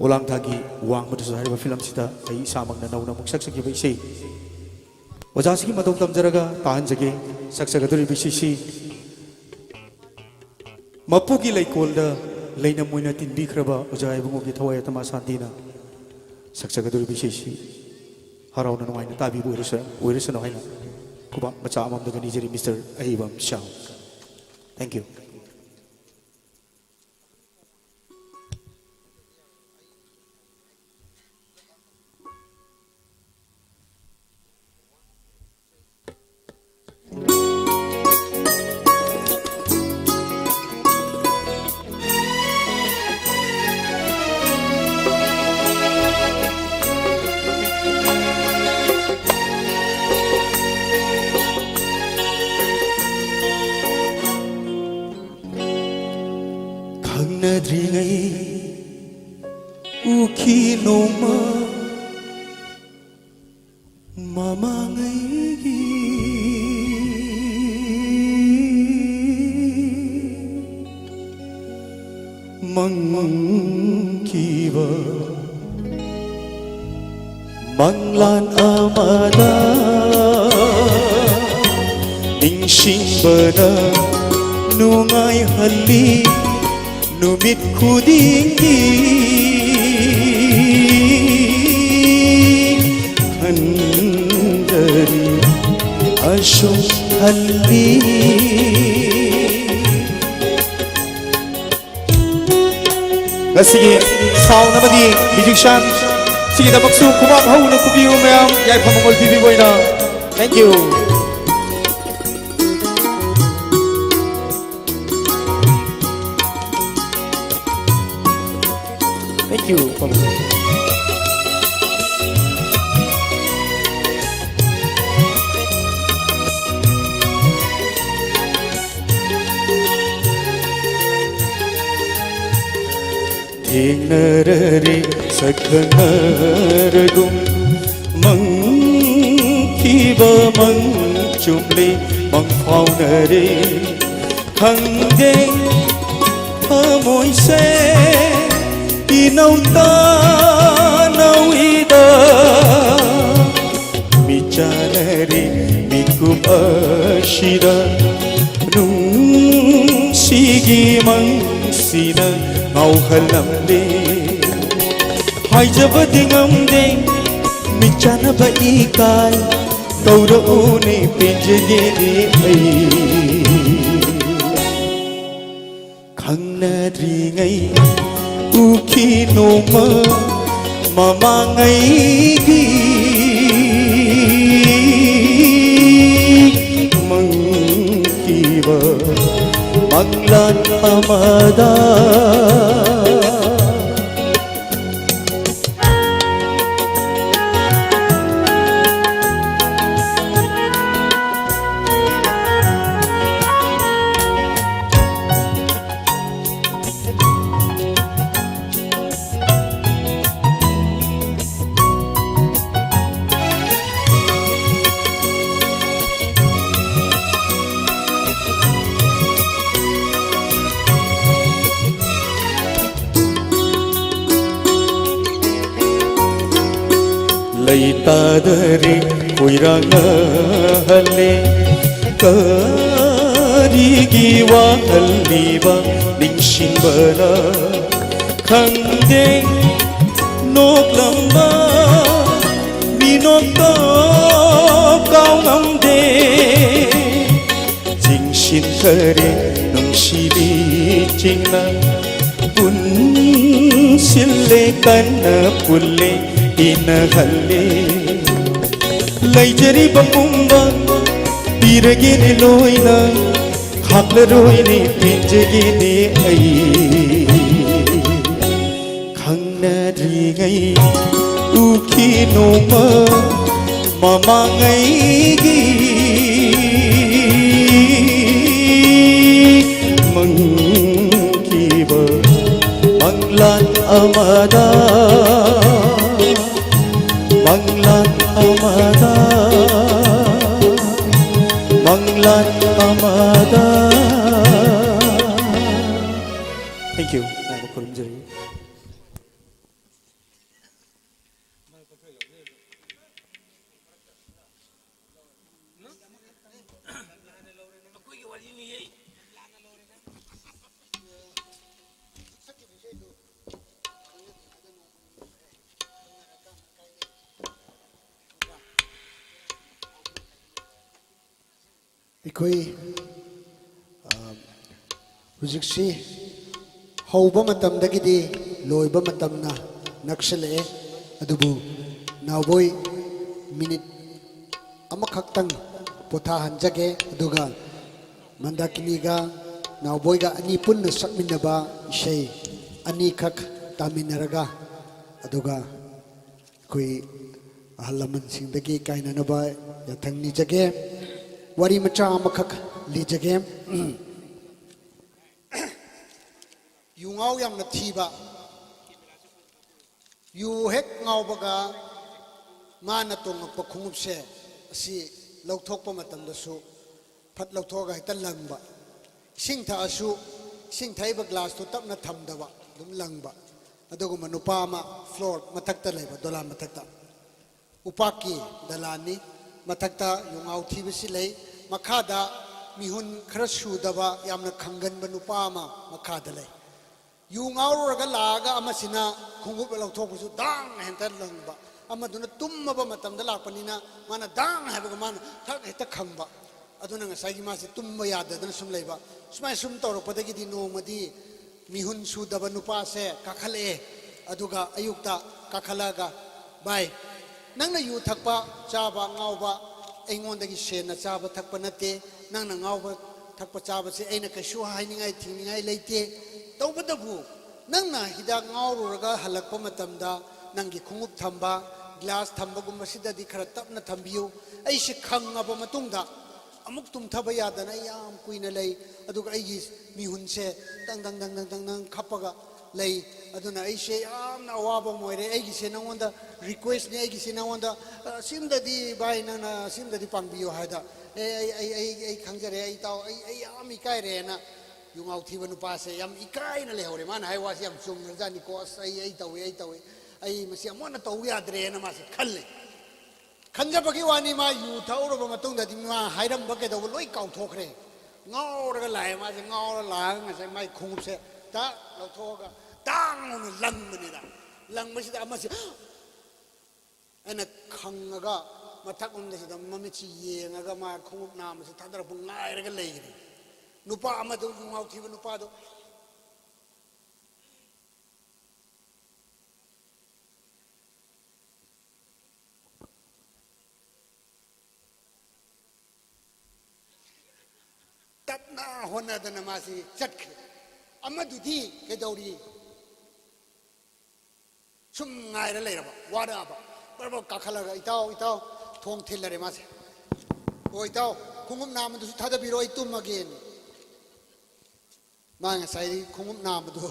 olang thagi wang ma su hariba film sita ai samang na nauna muk sak saki bai sei oja sigi matok tam jaraga tahan jage sak sak aduri bi si Mapugi laikolda laina moina tinbi kraba ujai bungo ki thawai tama santina saksagaduri bisheshi harauna no aina tabi bu irisa no aina kuba macha amam daga nijeri Mr. Ahibam Shah. Thank you. Nadringai uki noma mamangai gi mangkiba manglan amada ningsing bana nungai hali numit kudingi handari asyo hali sige sound namadi musician sige dabaksu kumang hau na kubiyo mayam yay pamangol bibi boy na thank you. Thank you. Dinarare sakhanaragum mangkiba mangchumle mangfaunare khangde amoise inauta nauida michanare mikum ashida nung sigi mangsina ngau halamde haijaba dingamde michana ba ikai taura une pinjene ai khangnaringai ukhi noma mamangai gi mangkiba manglan amada Laitadare koiranga halle karigi wa halliba ningshinbana khande noklamba minokta kaungamde jingshin kare nungshili chingna pun sille kanna pulle inahalle laijari bapumba biragine loina khapleroine pinjegine ai khangnadrigai ukhi noma mamangai gi mangkiba manglan amada Manglan amada Manglan amada Thank you. ꯑꯩꯈꯣꯏ ꯍꯧꯖꯤꯛꯁꯤ ꯍꯧꯕ ꯃꯇꯝꯗꯒꯤꯗꯤ ꯂꯣꯏꯕ ꯃꯇꯝꯅ ꯅꯛꯁꯤꯜꯂꯛꯑꯦ ꯑꯗꯨꯕꯨ ꯅꯥꯎꯕꯣꯏ minute ꯑꯃꯈꯛꯇꯪ ꯄꯣꯊꯥꯍꯟꯖꯒꯦ ꯑꯗꯨꯒ ꯃꯟꯗꯥꯀꯤꯅꯤꯒ ꯅꯥꯎꯕꯣꯏꯒ ꯑꯅꯤ ꯄꯨꯟꯅ ꯁꯛꯃꯤꯟꯅꯕ ꯏꯁꯩ ꯑꯅꯤꯈꯛ ꯇꯥꯃꯤꯟꯅꯔꯒ ꯑꯗꯨꯒ ꯑꯩꯈꯣꯏ ꯑꯍꯜ ꯂꯃꯟꯁꯤꯡꯗꯒꯤ ꯀꯥꯏꯅꯅꯕ ꯌꯥꯊꯪ ꯅꯤꯖꯒꯦ Wari macha amakak lijage Yungau yam na thiba Yu hek ngau baga mana tong pa khungup se si lauthok pa matam da su phat lauthok ga hitan langba sing tha asu sing thai ba glass to tap na tham da ba dum langba adugo manupa ma floor mathak ta leba dolan mathak ta upaki dalani mathakta yungau thiba si lei makhada mihun khara sudaba yamna khangan banupa ma makhada lei yungau raga laga amasina khungup lauthok su dang henta langba amaduna tumma ba matam da lakpanina mana dang haba mana thak heta khangba aduna ngasai gi masi tumma yada dana sum leiba sumai sum tawrapodagi di nomadi mihun sudaba nupa se kakhale aduga ayukta kakhalaga bai nangna yu thakpa chaba ngauba aingon sena chaba thakpa nate nangna ngauba thakpa chaba se aina kashu hainingai thingningai leite tawbadabu nangna hida ngaururaga halakpa matamda nangi khungup thamba glass thamba gumba sidadi khara tapna thambiyu ai se khangaba matungda amuk tum thaba yadana yam kuina lei aduga aigi mihun se dang dang dang dang dang dang khapaga lei aduna ai se amna awaba moire aigi se nangonda request ne aigi se nangonda simdadi bai nana simdadi pangbiyo haida ai khangjare ai taw ai am ikai re na yungau thiba nupa se yam ikai na le hore man hai was yam sum jani ko ai taw ai masi amona taw yadre na mas khalle khanja bagi wani ma yu thauro ba matung da ma hairam ba ke do loi kau thokre ngau ra lai ma se ngau ra la ma se mai khung se ta lo thoga tang lang mani da lang ma si da ma se ana khangaga mathak um da mami chi yengaga ma khung na ma se thadra bu ngai ra ga lei nupa ama do ngau thiba nupa do तपना होनदन मासी चटखे अमदुदी केदौरी सुम ngaira leiraba waraba barba kakhalaga itaw itaw thong thillare mase o itaw khungum nam du thada biro itum again mang sai khungum nam du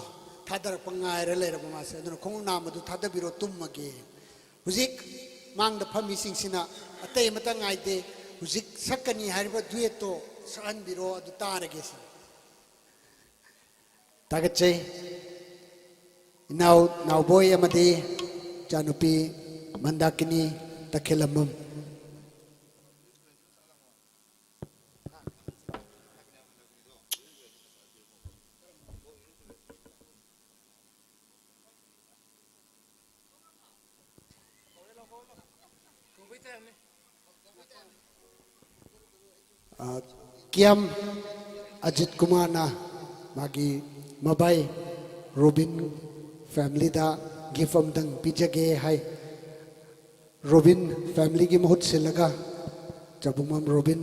thadar pangaira leiraba mase aduna khungum nam du thada biro tum again huzik mang da phami sing sina atay mata ngai de huzik sakani hariba duet to san biro adu tarage si tagache now boy amadi janupi mandakini takhilamam kiam Ajit Kumar na magi mabai Robin family da gift amdang pijage hai Robin family gi mahut silaga jabumam Robin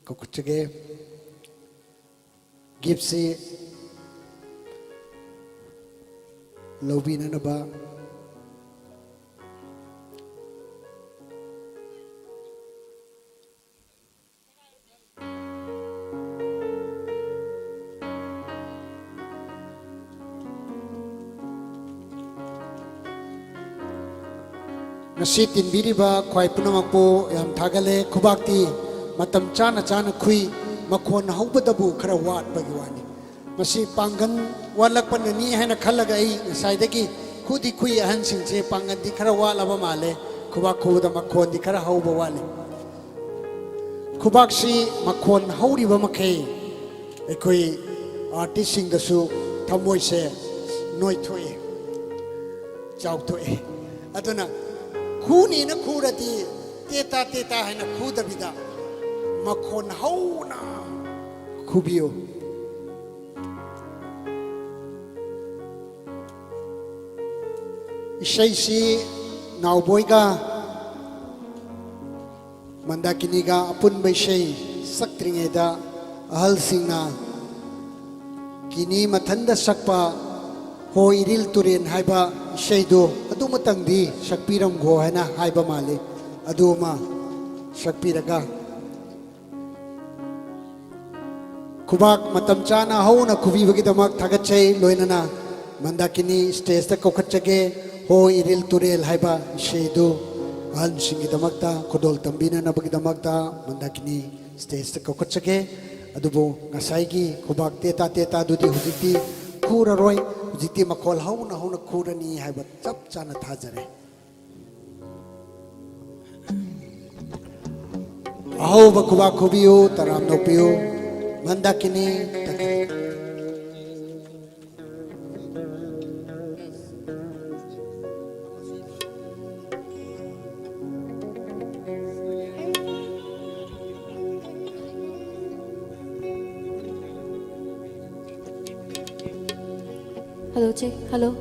ko kuchage gift se lobina na ba nasi tinbiriba khwai punamakpo yam thagale khubakti matam chana chana khui makhon haubadabu khara wat bagwani masi pangan walakpanani haina khalaga ai saidagi khudi khui ahan singse pangan di khara walaba male khubak khoda makhon di khara hauba wale khubak si makhon hauriba makhei ekoi artist sing dasu thamoi se noi thoi chau thoi aduna khuni na khurati teta teta hai na khuda bida makhon hauna khubio isai si nauboy ga mandakini ga apun bai sei saktringe da ahal singna kini mathanda sakpa ho iril turen haiba sheido adu matangdi shakpiram go haina haiba male adu ma shakpiraga khubak matam chana hauna khubi bagi damak thagachai loinana mandakini stage ta kokhatchage ho iril turel haiba sheido an singi damakta khodol tambina na bagi damakta mandakini stage ta kokhatchage adubo ngasai gi khubak teta teta dudi hujiti khura roi hujiti makhol hauna hauna khurani haiba chap chana thajare aho bakhuba khubiyo taram no piyo mandakini Hello, Che. Hello.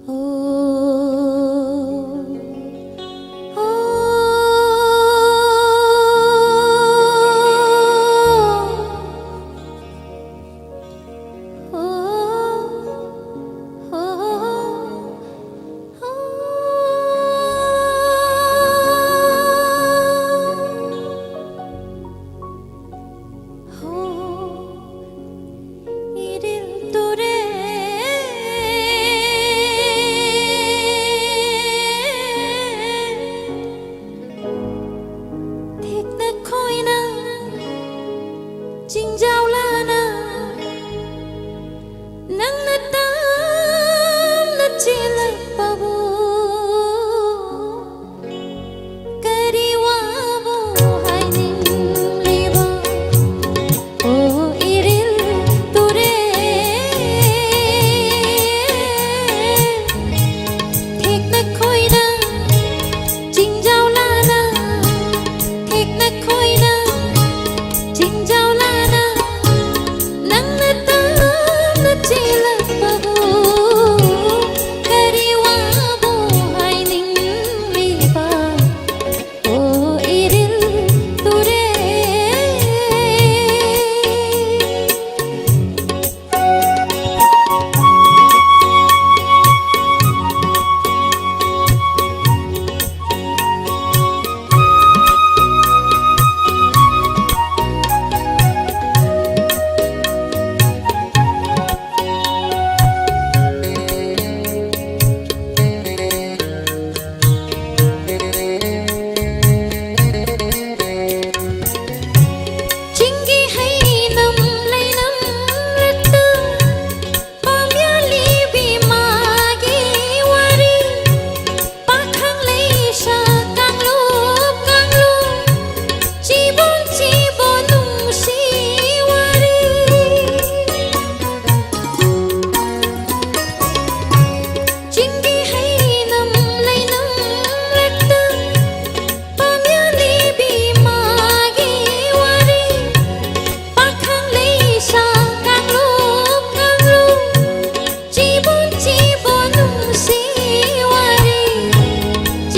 oh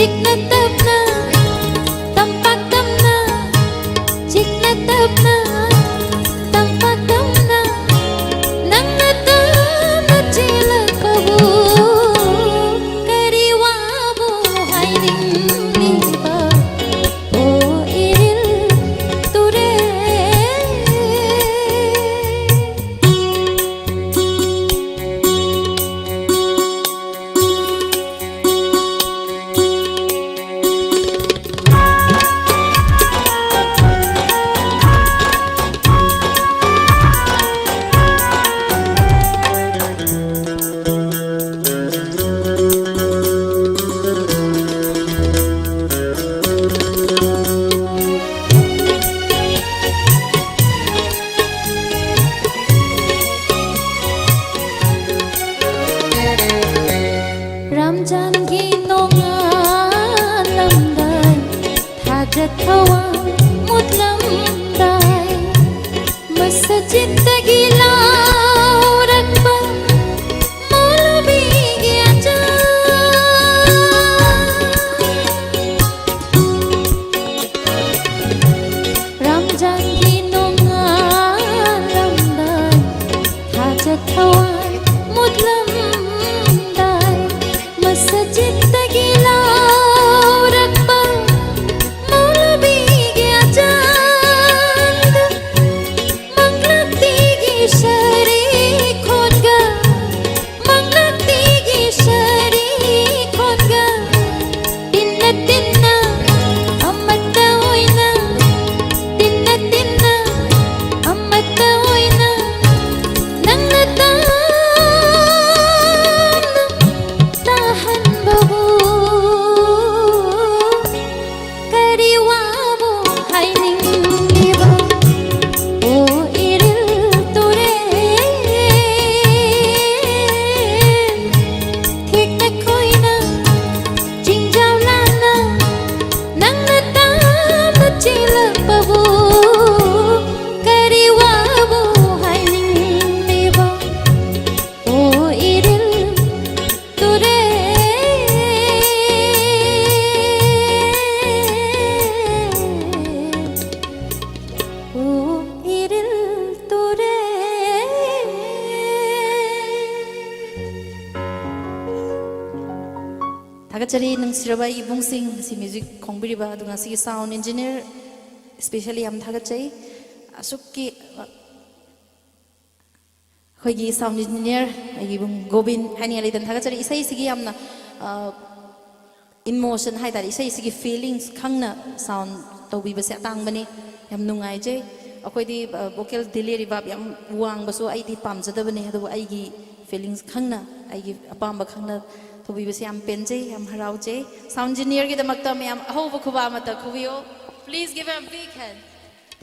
चिकना तपना Tampa तमना चिकना तपना Tampa तमना नंगा तमना चिला कबू करिवाबो हाइनिंगनिबा ओ इरिल तुरे Ramjangi nongan lamdai thajat thawang mutlam dai masjid tagi lau rakba maulvi gya ja Ramjangi nongan lamdai thajat thawang mutlam masjid tagi lau rakba maulvi gya jand manglati gi shari khonga manglati gi shari khonga dinna dinna amatta oina dinna dinna amatta oina nangna tahan babu kariwabu hainingniba o iril ture thik na koina jingjau lana nangna tam chila babu kariwabu hainingniba o iril ture o iril ture Thagachari nungsiraba ibungsing si music khongbiriba adunga si sound engineer especially am thagachai asukki khoigi sound engineer ibung Gobin hani ali dan thagachari isai sigi amna emotion hai dari isai sigi feelings khangna sound tawbi base atang bani yam nungai je akhoi di vocal delivery bab yam wang basu ai di pamjadabani adu ai gi feelings khangna ai gi apamba khangna tawbi base yam penje yam harau je sound engineer gi damakta me yam ahoba khuba mata khubio please give him a big hand.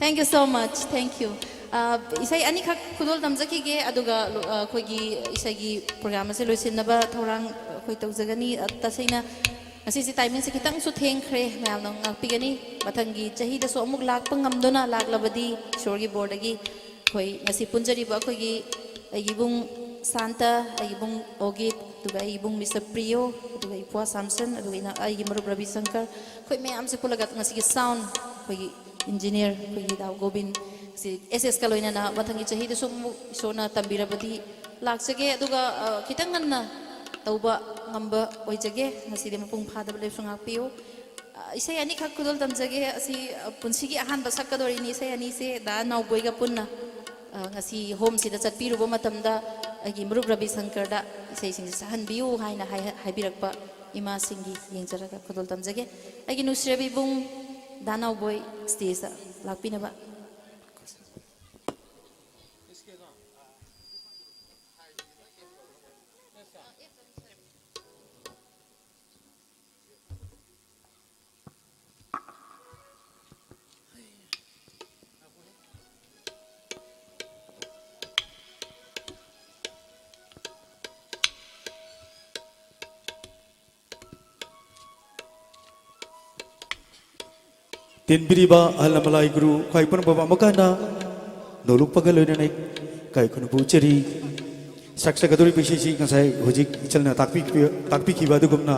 Thank you so much. Thank you. Isai ani khak khudol tamjaki ge aduga khoigi isai gi program ase loisinaba thorang khoi tawjagani tasaina asisi timing se kitang su thengkhre mayam nang ngakpigani mathangi chahi da so amuk lakpa ngamdona laklabadi shorgi board agi khoi ngasi punjari ba khoigi agi bung Santa agi bung Ogit duga agi bung Mr. Priyo duga Ipua Samson duga ina agi marup Ravi Shankar khoi mayam se pulagat ngasi gi sound khoigi engineer khoigi daw Gobin si SS kaloina na mathangi chahi da so sona tambirabadi laksage aduga kitang nganna tauba ngamba oijage ngasi de mapung phadab le sungak piu isai ani khak kudol tamjage asi punsigi ahan basakadori ni isai ani se da nau boiga punna ngasi home sida chatpiru ba matamda agi murup Ravi Shankar da isai sing sahan biu haina haibirakpa ima singi yengjaraga kudol tamjage agi nusrebi bung danau boy stage lakpina ba Tinbiriba alamalai guru kai pun bapa makana noluk pagaloi na kai kunu buceri saksa kaduri pisisi ngasai hojik ichalna takpi kiba du gumna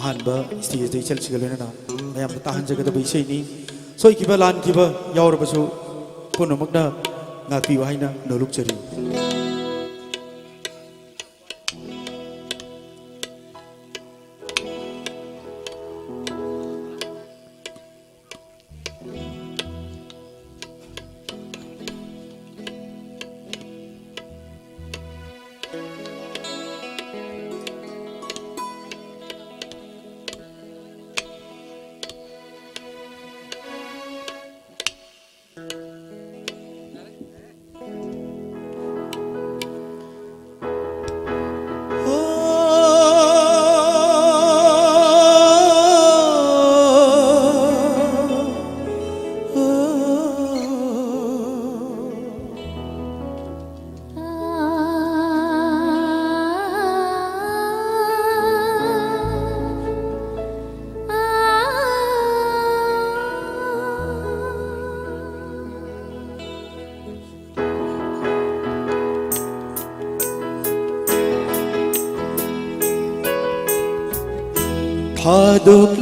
अहब stage चलसीग लोना ma'am ताहजगदब इसनी सोईब लानब यावरबसु पुनमकना नापीयु हाइना नोलुकचरी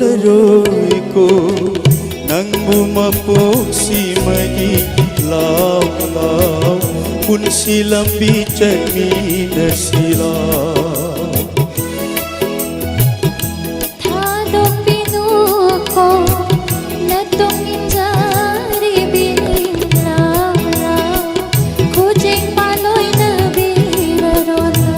Hadoklaroko nangmu mapoksimagi law law pun silam bicani nasilaw Thadok pinuko natong injari bilaw kucing paloy na birarolaw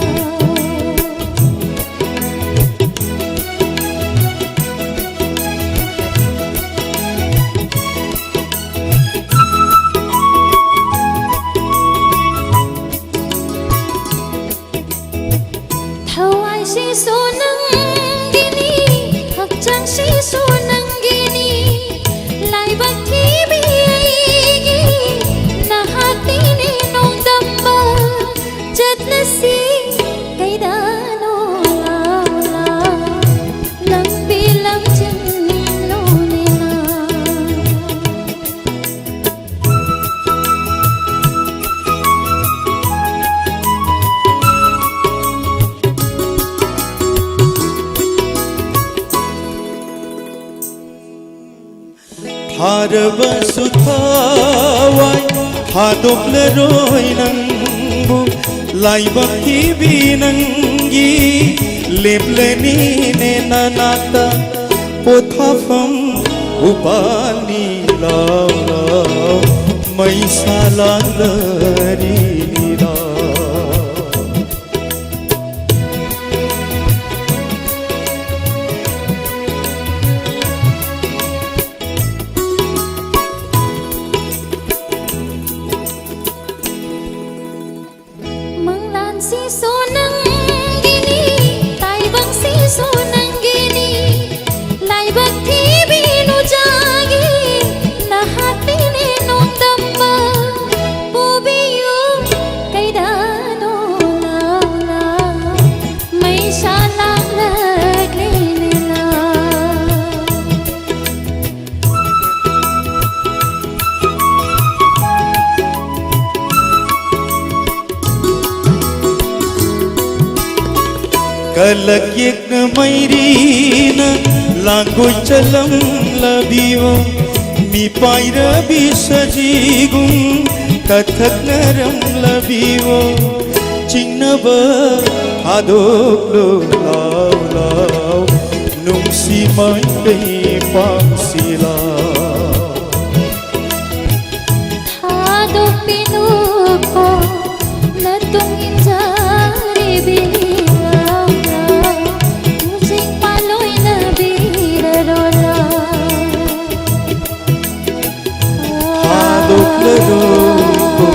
Harabasutawai hadoklaroi nangbu laibaki binangi lebleni nenanata pothafam upani law maisalalari nila Kalakik mairina langgo chalam labiyo mi paira bisajigum kathak naram labiyo chinaba hadoklo law law nungsi mai pangsila Thadok pinuko natong injari bilaw kucing paloy na birarolaw Hadoklaroko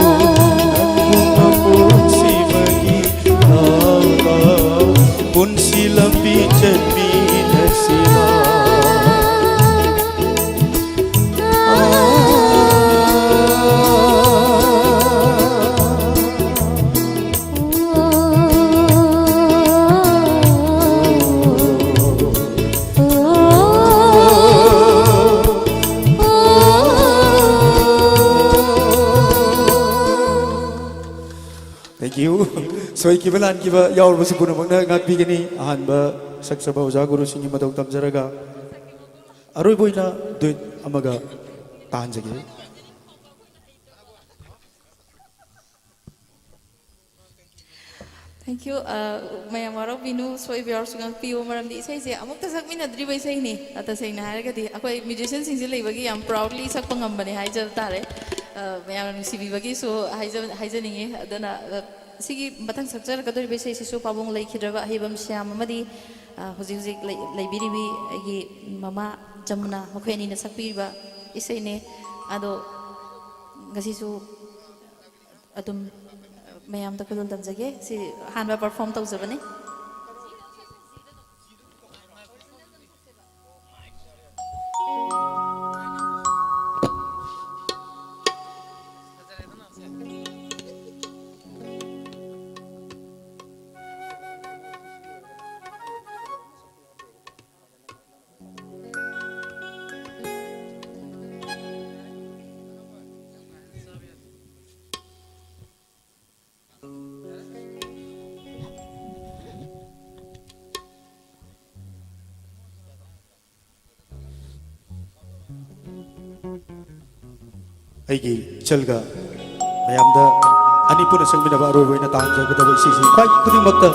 nangmu mapoksimagi law law pun silam bicani nasilaw Thank you. So ikibalan kiba yaur basu puno magna ngakbi gani ahan ba saksabaw jaguru singi madau tamjaraga aroi boina duit amaga tahanjage. Thank you. Mayam waro binu soi biar sungang piu maram di isai se amuk ta sakmin adri bai sai ni ata sai na har gadi akoi musician sing se lei bagi am proudly sak pangam bane hai jar tare mayam nu sibi bagi so hai jar ninge adana sigi batang sak jar kadori bai sai su pabong lei khidraba hebam syam amadi hoji hoji lei biri bi gi mama jamuna hokhe ni na sakpi ba isai ne ado ngasi su adum mayam ta kulun tamjage si hanba perform tawjabane. Aigi chalga mayamda anipuna sangminaba aroi boina tahanjagadaba isi khwai khudingmakta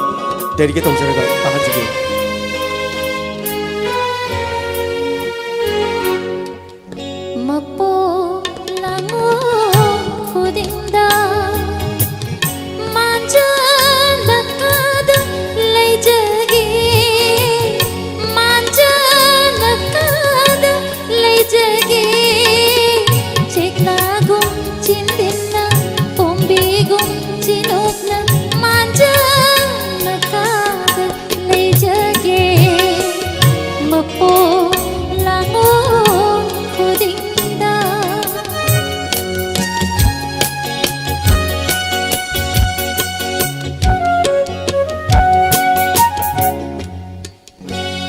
dedicate tawjaraga tahanjage. Mapo lango khudingda manja lakada leijage manja lakada leijage chekagum chindinna pombigum chinokna manja lakada leijage mapo lango khudingda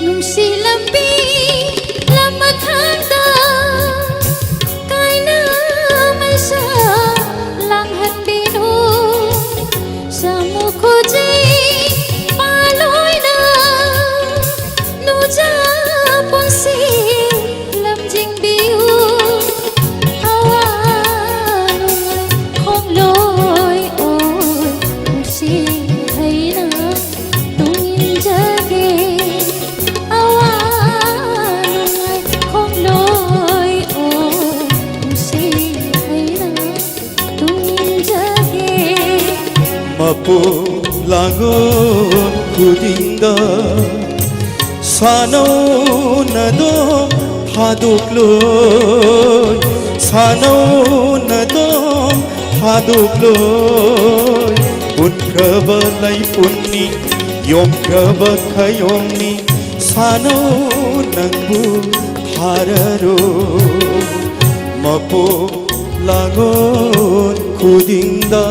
nungsi lambi lamakhanda kaina maisa langhan binu samukhoji paloina nuja ponsi lamjing biu awanoi khongloi oi nungsi haina tungin jage awanoi khongloi oi nungsi haina tungin jage. Mapu langon khudingda sano nadom hadukloy sano nadom hadukloy unkraba lai punni yom kraba khayomni sano nangbu hararo mapu langon khudingda.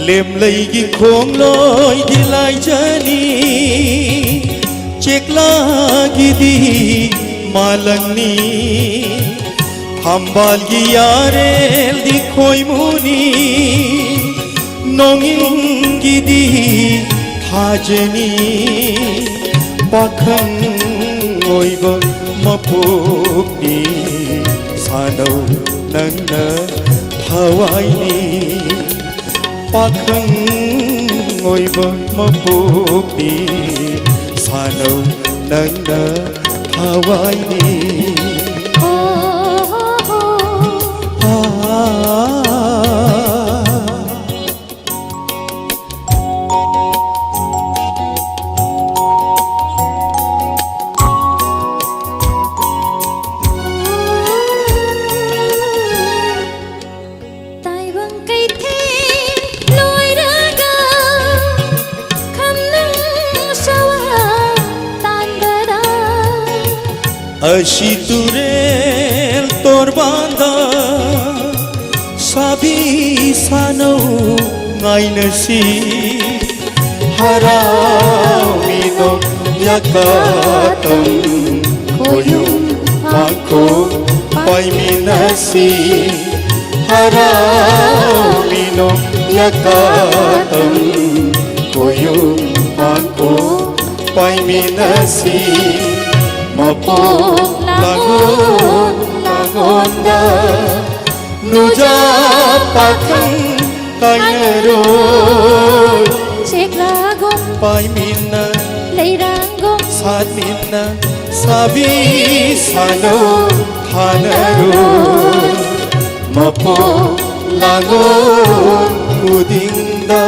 Lem leigi khong loi di lai jani chek lagi di malangni hambal gi yarel di khoi muni nonging gi di hajani pakhang oiba mapuk ni sanau nangna hawai ni pakhang oiba mapuk ni sanau nangna hawai ni. Ashi turel torbanda nungainasi haramino yakatam koyum ako paiminasi haramino yakatam koyum ako paiminasi mapok lagon lagonda nuja pakang kainarod Cek lagom paimina leirangom satina sabi sano hanaro mapo lagon udinda